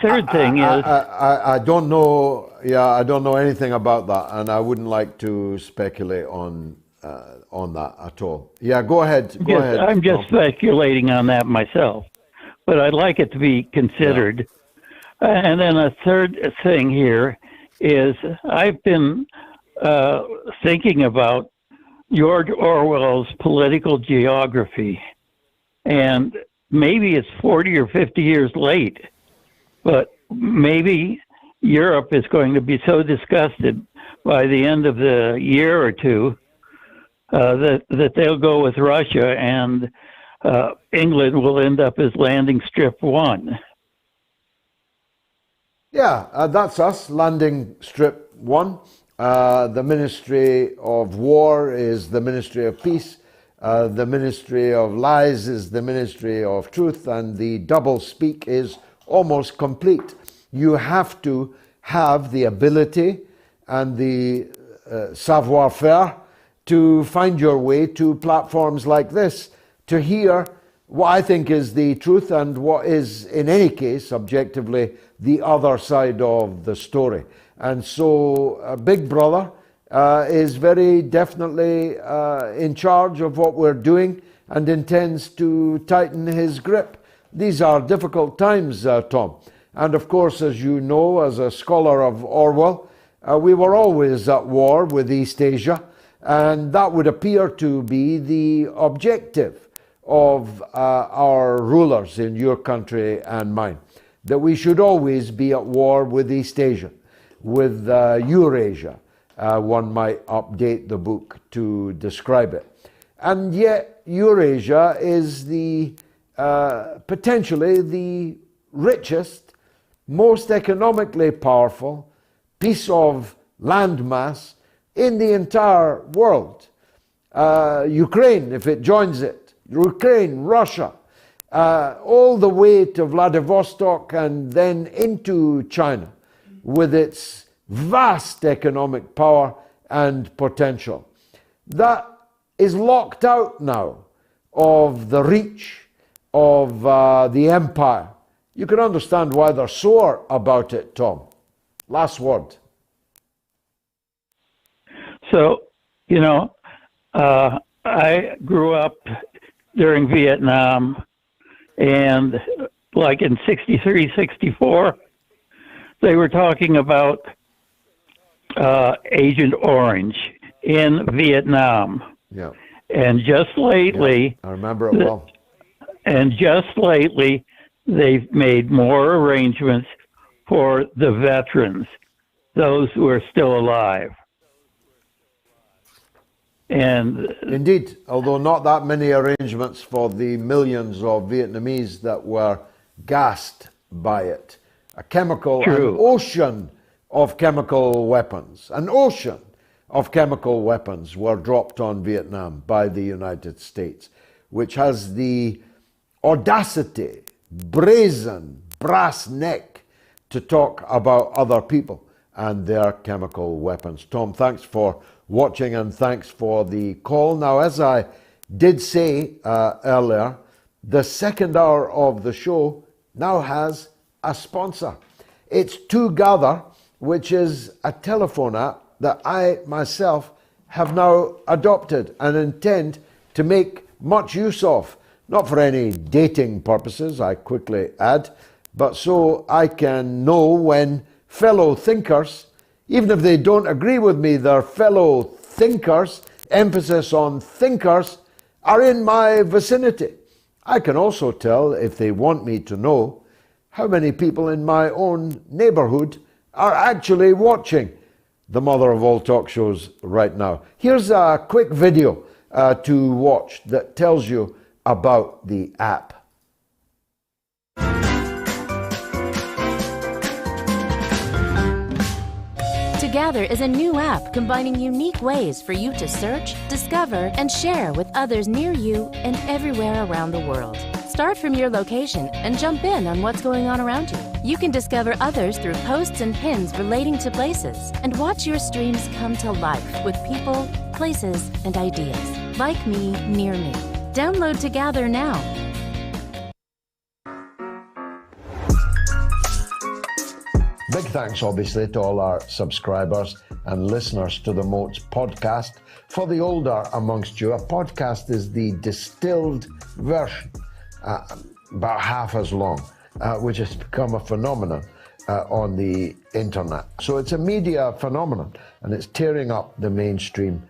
Speaker 18: third thing is...
Speaker 2: I don't know, I don't know anything about that, and I wouldn't like to speculate on that at all. Yeah, go ahead. Go ahead.
Speaker 18: I'm just speculating on that myself, but I'd like it to be considered. Yeah. And then a third thing here is I've been thinking about George Orwell's political geography, and maybe it's 40 or 50 years late, but maybe Europe is going to be so disgusted by the end of the year or two that they'll go with Russia, and England will end up as landing strip 1.
Speaker 2: Yeah, that's us, landing strip 1. The Ministry of War is the Ministry of Peace. The Ministry of Lies is the Ministry of Truth, and the double speak is almost complete. You have to have the ability and the savoir-faire to find your way to platforms like this, to hear what I think is the truth and what is, in any case, objectively, the other side of the story. And so Big Brother is very definitely in charge of what we're doing and intends to tighten his grip. These are difficult times, Tom. And of course, as you know, as a scholar of Orwell, we were always at war with East Asia, and that would appear to be the objective of our rulers in your country and mine, that we should always be at war with East Asia, with Eurasia. One might update the book to describe it. And yet Eurasia is the potentially the richest, most economically powerful piece of landmass in the entire world. Ukraine, if it joins it, Ukraine, Russia, all the way to Vladivostok and then into China with its vast economic power and potential. That is locked out now of the reach of the empire. You can understand why they're sore about it, Tom. Last word.
Speaker 18: So, you know, I grew up during Vietnam, and like in 63, 64, they were talking about Agent Orange in Vietnam.
Speaker 2: Yeah.
Speaker 18: And just lately,
Speaker 2: I remember it well.
Speaker 18: And just lately, they've made more arrangements for the veterans, those who are still alive. And
Speaker 2: indeed, although not that many arrangements for the millions of Vietnamese that were gassed by it. A chemical, an ocean of chemical weapons, an ocean of chemical weapons were dropped on Vietnam by the United States, which has the audacity, brazen, brass neck to talk about other people and their chemical weapons. Tom, thanks for watching and thanks for the call. Now, as I did say earlier, the second hour of the show now has a sponsor. It's Together, which is a telephone app that I myself have now adopted and intend to make much use of. Not for any dating purposes, I quickly add, but so I can know when fellow thinkers, even if they don't agree with me, their fellow thinkers, emphasis on thinkers, are in my vicinity. I can also tell, if they want me to know, how many people in my own neighborhood are actually watching the mother of all talk shows right now. Here's a quick video to watch that tells you about the app.
Speaker 16: Together is a new app combining unique ways for you to search, discover, and share with others near you and everywhere around the world. Start from your location and jump in on what's going on around you. You can discover others through posts and pins relating to places and watch your streams come to life with people, places, and ideas. Like me, near me. Download Together now.
Speaker 2: Big thanks, obviously, to all our subscribers and listeners to the MOATS podcast. For the older amongst you, a podcast is the distilled version, about half as long, which has become a phenomenon on the internet. So it's a media phenomenon, and it's tearing up the mainstream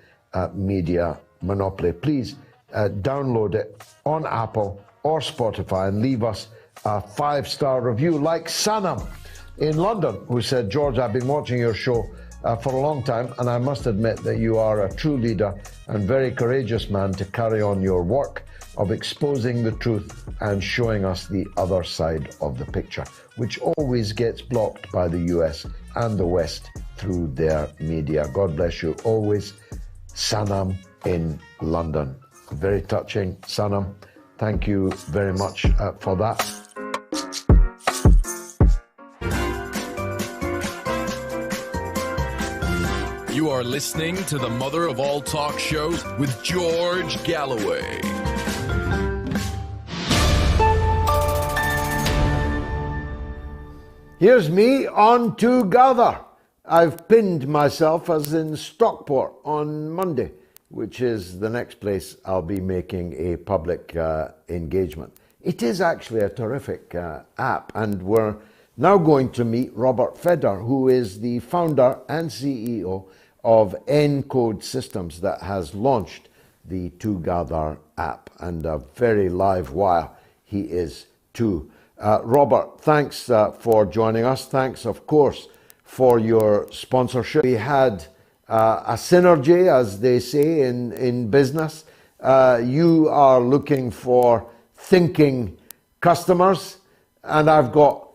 Speaker 2: media monopoly. Please download it on Apple or Spotify and leave us a 5-star review, like Sanam in London, who said, George, I've been watching your show for a long time, and I must admit that you are a true leader and very courageous man to carry on your work of exposing the truth and showing us the other side of the picture, which always gets blocked by the US and the West through their media. God bless you always. Sanam in London. Very touching, Sanam. Thank you very much for that.
Speaker 14: You are listening to the mother of all talk shows with George Galloway.
Speaker 2: Here's me on Together. I've pinned myself as in Stockport on Monday, which is the next place I'll be making a public engagement. It is actually a terrific app, and we're now going to meet Robert Feder, who is the founder and CEO of Encode Systems that has launched the Together app, and a very live wire he is too. Robert, thanks for joining us. Thanks, of course, for your sponsorship. We had a synergy, as they say in business. You are looking for thinking customers, and I've got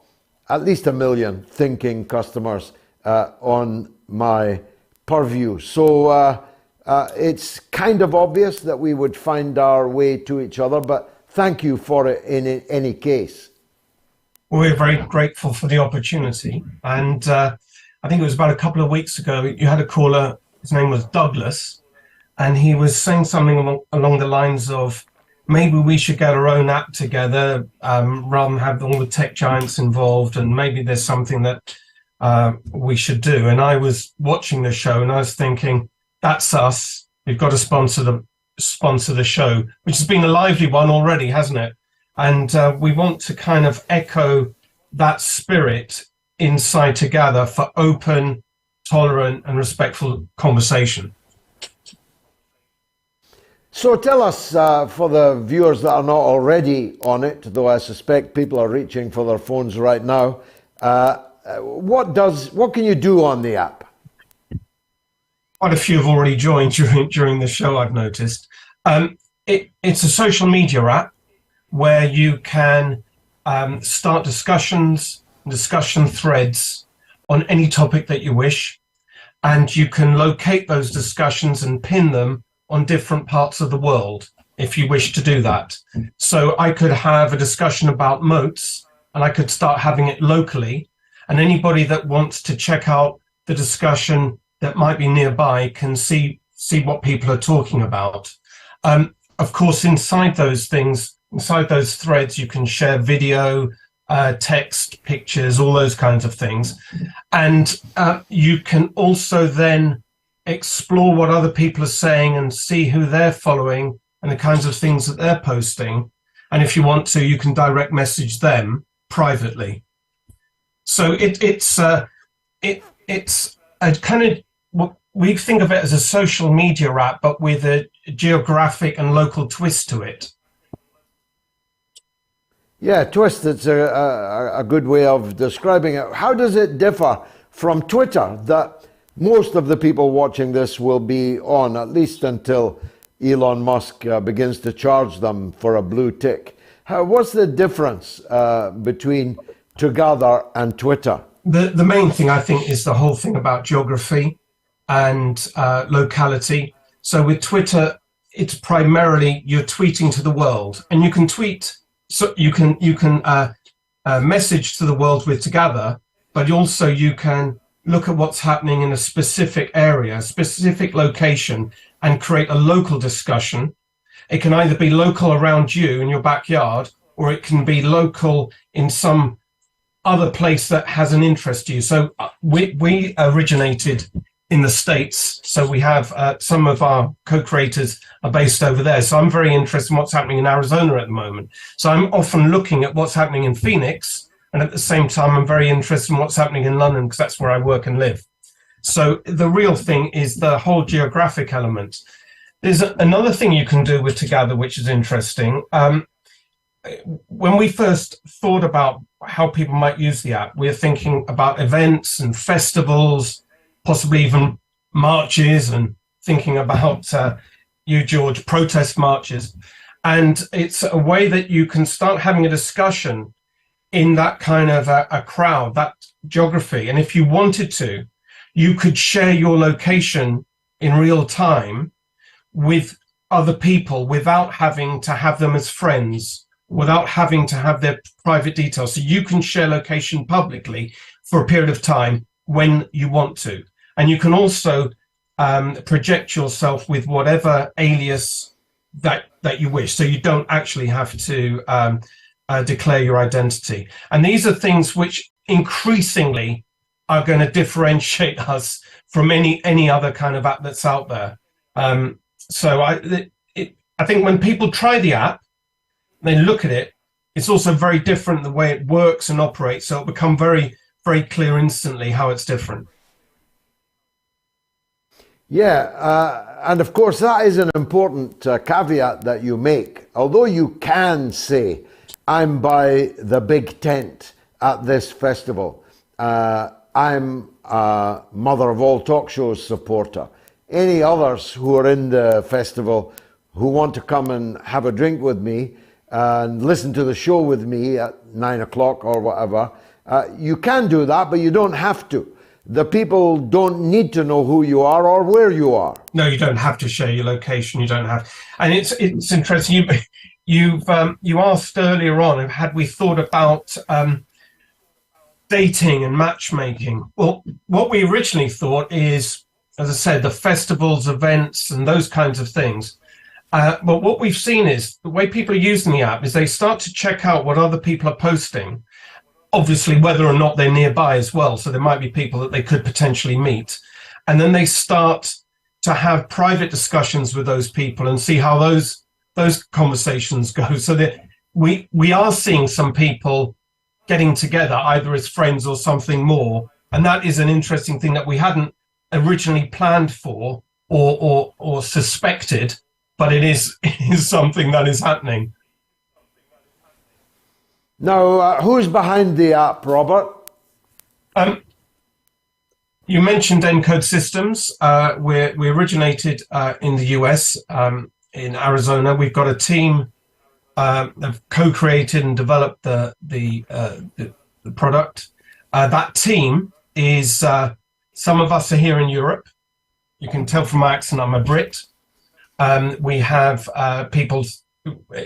Speaker 2: at least 1 million thinking customers on my purview. So it's kind of obvious that we would find our way to each other, but thank you for it in any case.
Speaker 19: Well, we're very grateful for the opportunity. And I think it was about a couple of weeks ago, you had a caller, his name was Douglas, and he was saying something along the lines of, maybe we should get our own app together rather than have all the tech giants involved, and maybe there's something that we should do. And I was watching the show and I was thinking, That's us. We've got to sponsor the show, which has been a lively one already, hasn't it? And we want to kind of echo that spirit inside Together for open, tolerant, and respectful conversation.
Speaker 2: So tell us, for the viewers that are not already on it, though I suspect people are reaching for their phones right now, what can you do on the app?
Speaker 19: Quite a few have already joined during the show, I've noticed. It's a social media app where you can start discussion threads on any topic that you wish, and you can locate those discussions and pin them on different parts of the world if you wish to do that. So I could have a discussion about MOATS, and I could start having it locally, and anybody that wants to check out the discussion that might be nearby can see what people are talking about. Of course, inside those threads, you can share video, text, pictures, all those kinds of things. And you can also then explore what other people are saying and see who they're following and the kinds of things that they're posting. And if you want to, you can direct message them privately. So it's a kind of, we think of it as a social media app, but with a geographic and local twist to it.
Speaker 2: Yeah, twist, it's a good way of describing it. How does it differ from Twitter, that most of the people watching this will be on, at least until Elon Musk begins to charge them for a blue tick? What's the difference between Together and Twitter?
Speaker 19: The main thing, I think, is the whole thing about geography and locality. So with Twitter, it's primarily you're tweeting to the world, and you can tweet, so you can message to the world with Together, but also you can look at what's happening in a specific area, a specific location, and create a local discussion. It can either be local around you in your backyard, or it can be local in some other place that has an interest to you. So we originated in the States, so we have some of our co-creators are based over there. So I'm very interested in what's happening in Arizona at the moment. So I'm often looking at what's happening in Phoenix, and at the same time, I'm very interested in what's happening in London, because that's where I work and live. So the real thing is the whole geographic element. There's another thing you can do with Together, which is interesting. When we first thought about how people might use the app, we were thinking about events and festivals, possibly even marches, and thinking about you, George, protest marches. And it's a way that you can start having a discussion in that kind of a crowd, that geography. And if you wanted to, you could share your location in real time with other people without having to have them as friends, without having to have their private details. So you can share location publicly for a period of time when you want to. And you can also project yourself with whatever alias that you wish. So you don't actually have to declare your identity. And these are things which increasingly are going to differentiate us from any other kind of app that's out there. So I think when people try the app, they look at it, it's also very different the way it works and operates. So it'll become very, very clear instantly how it's different.
Speaker 2: Yeah, and of course that is an important caveat that you make. Although you can say, I'm by the big tent at this festival, I'm a Mother of All Talk Shows supporter. Any others who are in the festival who want to come and have a drink with me and listen to the show with me at 9 o'clock or whatever, you can do that, but you don't have to. The people don't need to know who you are or where you are.
Speaker 19: No, you don't have to share your location. You don't have. And it's interesting. You asked earlier on, had we thought about dating and matchmaking? Well, what we originally thought is, as I said, the festivals, events, and those kinds of things. But what we've seen is the way people are using the app is they start to check out what other people are posting, obviously whether or not they're nearby as well. So there might be people that they could potentially meet. And then they start to have private discussions with those people and see how those conversations go. So that we are seeing some people getting together either as friends or something more, and that is an interesting thing that we hadn't originally planned for or suspected, but it is something that is happening.
Speaker 2: Now, who's behind the app, Robert?
Speaker 19: You mentioned Encode Systems. We originated in the US, in Arizona. We've got a team that have co-created and developed the product. That team is some of us are here in Europe. You can tell from my accent I'm a Brit. We have people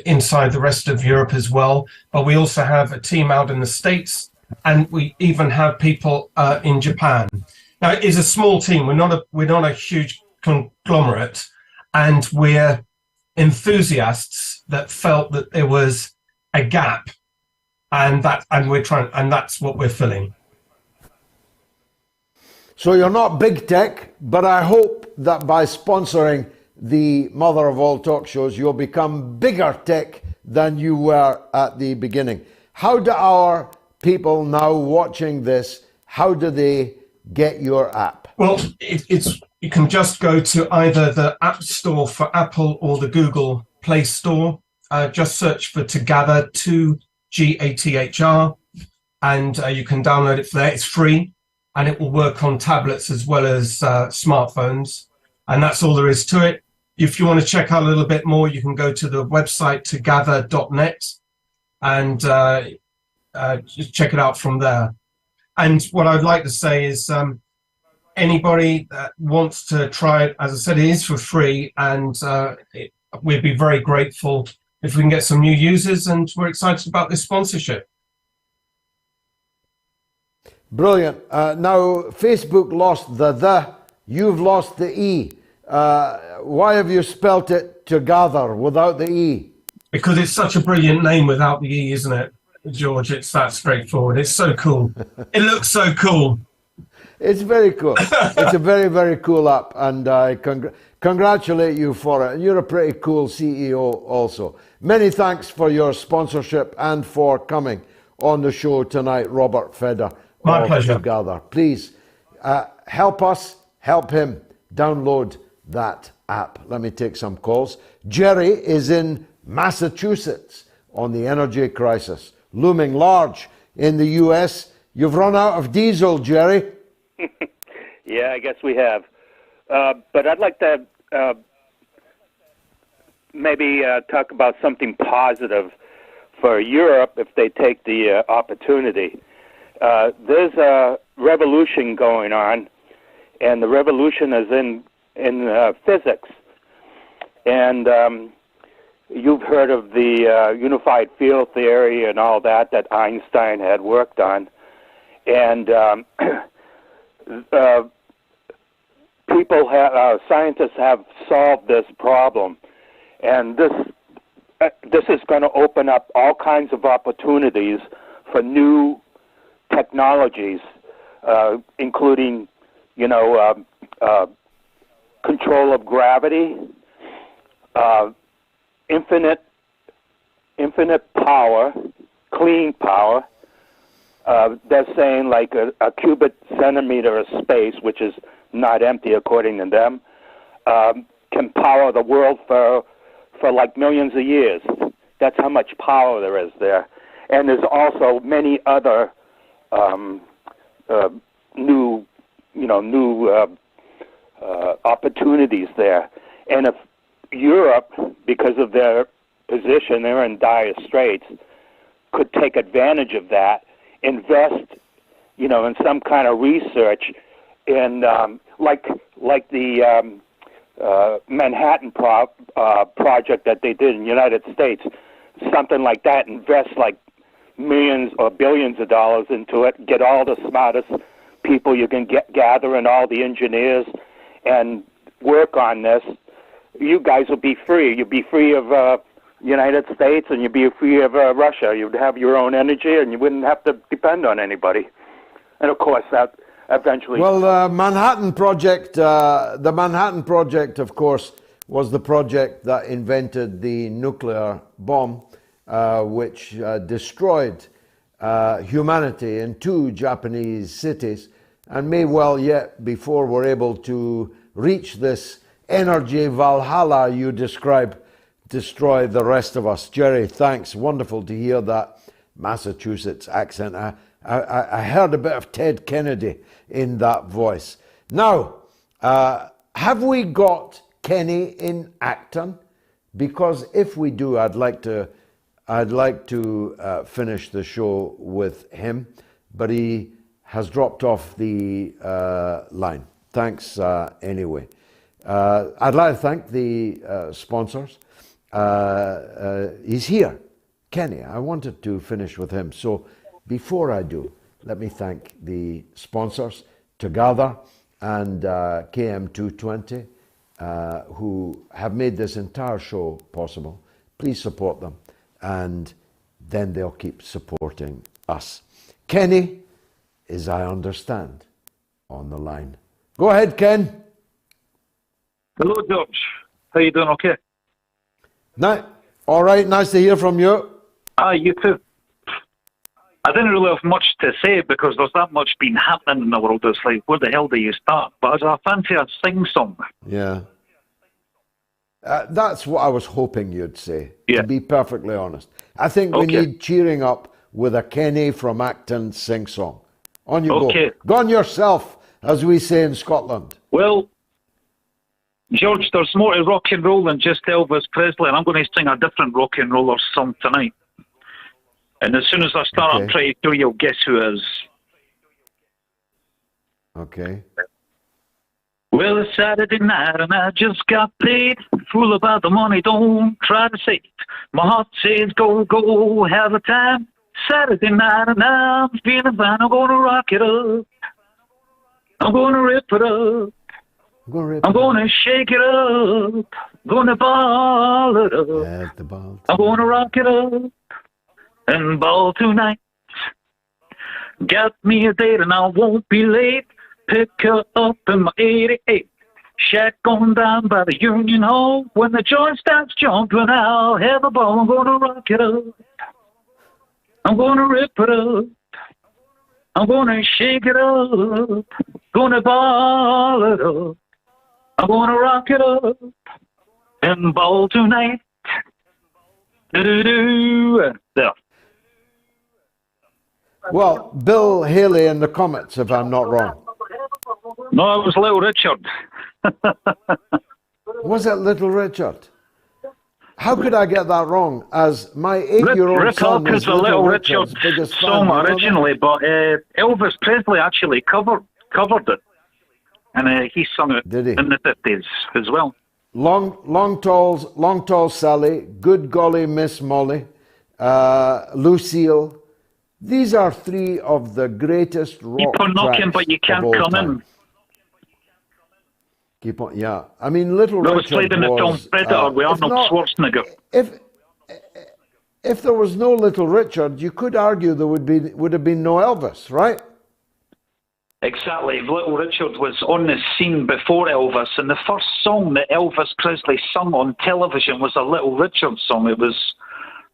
Speaker 19: inside the rest of Europe as well, but we also have a team out in the States, and we even have people in Japan. Now, it is a small team. We're not a huge conglomerate, and we're enthusiasts that felt that there was a gap, and that's what we're filling.
Speaker 2: So you're not big tech, but I hope that by sponsoring the mother of all talk shows, you'll become bigger tech than you were at the beginning. How do our people now watching this, how do they get your app?
Speaker 19: Well, you can just go to either the App Store for Apple or the Google Play Store. Just search for Together, 2GATHR, and you can download it for there. It's free, and it will work on tablets as well as smartphones, and that's all there is to it. If you want to check out a little bit more, you can go to the website together.net and just check it out from there. And what I'd like to say is anybody that wants to try it, as I said, it is for free, and we'd be very grateful if we can get some new users, and we're excited about this sponsorship.
Speaker 2: Brilliant. Now, Facebook lost the, you've lost the E. Why have you spelt it together without the E?
Speaker 19: Because it's such a brilliant name without the E, isn't it, George? It's that straightforward. It's so cool. It looks so cool.
Speaker 2: It's very cool. It's a very, very cool app, and I congratulate you for it. And you're a pretty cool CEO also. Many thanks for your sponsorship and for coming on the show tonight, Robert Feder.
Speaker 19: My pleasure.
Speaker 2: Together. Please help us, help him download that app. Let me take some calls. Jerry is in Massachusetts on the energy crisis looming large in the US. You've run out of diesel, Jerry.
Speaker 20: Yeah, I guess we have. But I'd like to maybe talk about something positive for Europe if they take the opportunity. There's a revolution going on, and the revolution is in physics. And you've heard of the unified field theory and all that Einstein had worked on. And scientists have solved this problem. And this is going to open up all kinds of opportunities for new technologies, including, control of gravity, infinite power, clean power. They're saying like a cubic centimeter of space, which is not empty according to them, can power the world for like millions of years. That's how much power there is there. And there's also many other new opportunities there. And if Europe, because of their position, they're in dire straits, could take advantage of that, invest, in some kind of research in like the Manhattan project that they did in the United States, something like that, invest like millions or billions of dollars into it, get all the smartest people you can gather and all the engineers and work on this. You guys will be free. You'll be free of United States, and you'd be free of Russia. You'd have your own energy, and you wouldn't have to depend on anybody. And of course, that eventually.
Speaker 2: Well, the Manhattan Project, of course, was the project that invented the nuclear bomb, which destroyed humanity in 2 Japanese cities, and may well yet, before we're able to reach this energy Valhalla you describe, destroy the rest of us. Jerry, thanks. Wonderful to hear that Massachusetts accent. I heard a bit of Ted Kennedy in that voice. Now, have we got Kenny in Acton? Because if we do, I'd like to finish the show with him, but he has dropped off the line. Thanks anyway. I'd like to thank the sponsors. He's here, Kenny. I wanted to finish with him. So before I do, let me thank the sponsors, Together and KM220, who have made this entire show possible. Please support them, and then they'll keep supporting us. Kenny is, I understand, on the line. Go ahead, Ken.
Speaker 21: Hello, George. How you doing? Okay.
Speaker 2: All right. Nice to hear from you.
Speaker 21: You too. I didn't really have much to say because there's that much been happening in the world. It's like, where the hell do you start? But I fancy a sing song.
Speaker 2: Yeah. That's what I was hoping you'd say, to be perfectly honest. I think we need cheering up with a Kenny from Acton sing song. On you go. Go on yourself, as we say in Scotland.
Speaker 21: Well, George, there's more to rock and roll than just Elvis Presley, and I'm going to sing a different rock and roller song tonight. And as soon as I start, I'll try to do you'll guess who it is.
Speaker 2: Okay.
Speaker 21: Well, it's Saturday night and I just got paid. Fool about the money, don't try to save. My heart says go, go, have a time. Saturday night and I'm feeling fine. I'm gonna rock it up. I'm gonna rip it up. I'm gonna shake it up. Gonna ball it up. I'm gonna rock it up and ball tonight. Got me a date and I won't be late. Pick her up in my 88. Shack on down by the Union Hall. When the joint starts jumping, I'll have a ball. I'm gonna rock it up. I'm gonna rip it up. I'm gonna shake it up. Gonna ball it up. I'm gonna rock it up and ball tonight. Do-do-do. There.
Speaker 2: Well, Bill Haley in the comments, if I'm not wrong.
Speaker 21: No, it was Little Richard.
Speaker 2: Was it Little Richard? How could I get that wrong? As my 8-year-old
Speaker 21: Rick
Speaker 2: son was
Speaker 21: Hawkins, a Little Richard song originally, but Elvis Presley actually covered it, and he sung it in the 50s as well.
Speaker 2: Long tall Sally, Good Golly Miss Molly, Lucille. These are 3 of the greatest rock
Speaker 21: Keep on knocking, but you can't come in.
Speaker 2: Keep on, yeah. I mean, Little Richard was
Speaker 21: played in the Tom Predator with Arnold Schwarzenegger.
Speaker 2: If there was no Little Richard, you could argue there would have been no Elvis, right?
Speaker 21: Exactly. Little Richard was on the scene before Elvis, and the first song that Elvis Presley sung on television was a Little Richard song. It was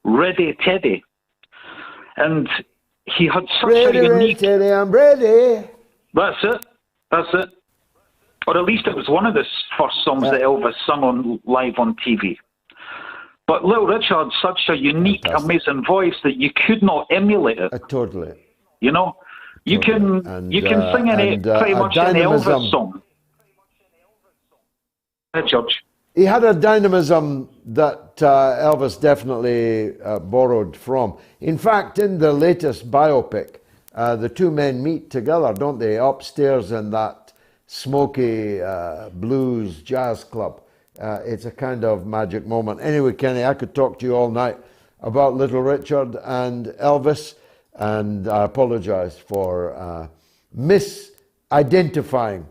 Speaker 21: Ready Teddy. And he had such a unique...
Speaker 2: Teddy, I'm ready.
Speaker 21: That's it. Or at least it was one of the first songs that Elvis sung on live on TV. But Little Richard had such a unique, amazing voice that you could not emulate it.
Speaker 2: Totally.
Speaker 21: You know? You can sing pretty much any Elvis song. George.
Speaker 2: He had a dynamism that Elvis definitely borrowed from. In fact, in the latest biopic, the 2 men meet together, don't they, upstairs in that smoky blues jazz club. It's a kind of magic moment. Anyway, Kenny, I could talk to you all night about Little Richard and Elvis, and I apologize for misidentifying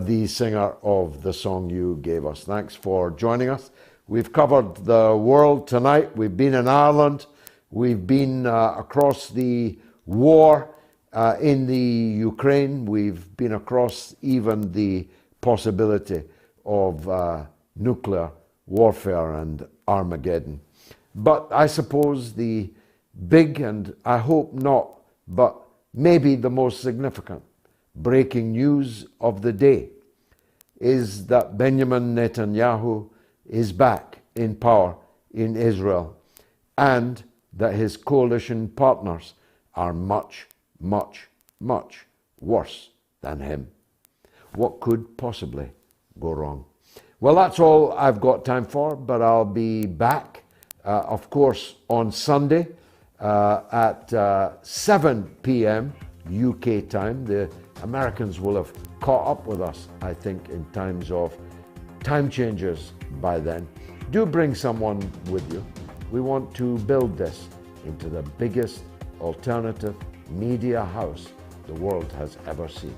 Speaker 2: the singer of the song you gave us. Thanks for joining us. We've covered the world tonight. We've been in Ireland. We've been across the war In the Ukraine, we've been across even the possibility of nuclear warfare and Armageddon. But I suppose the big, and I hope not, but maybe the most significant breaking news of the day is that Benjamin Netanyahu is back in power in Israel, and that his coalition partners are much, much, much worse than him. What could possibly go wrong? Well, that's all I've got time for, but I'll be back, of course, on Sunday at 7 p.m. UK time. The Americans will have caught up with us, I think, in times of time changes by then. Do bring someone with you. We want to build this into the biggest alternative media house the world has ever seen.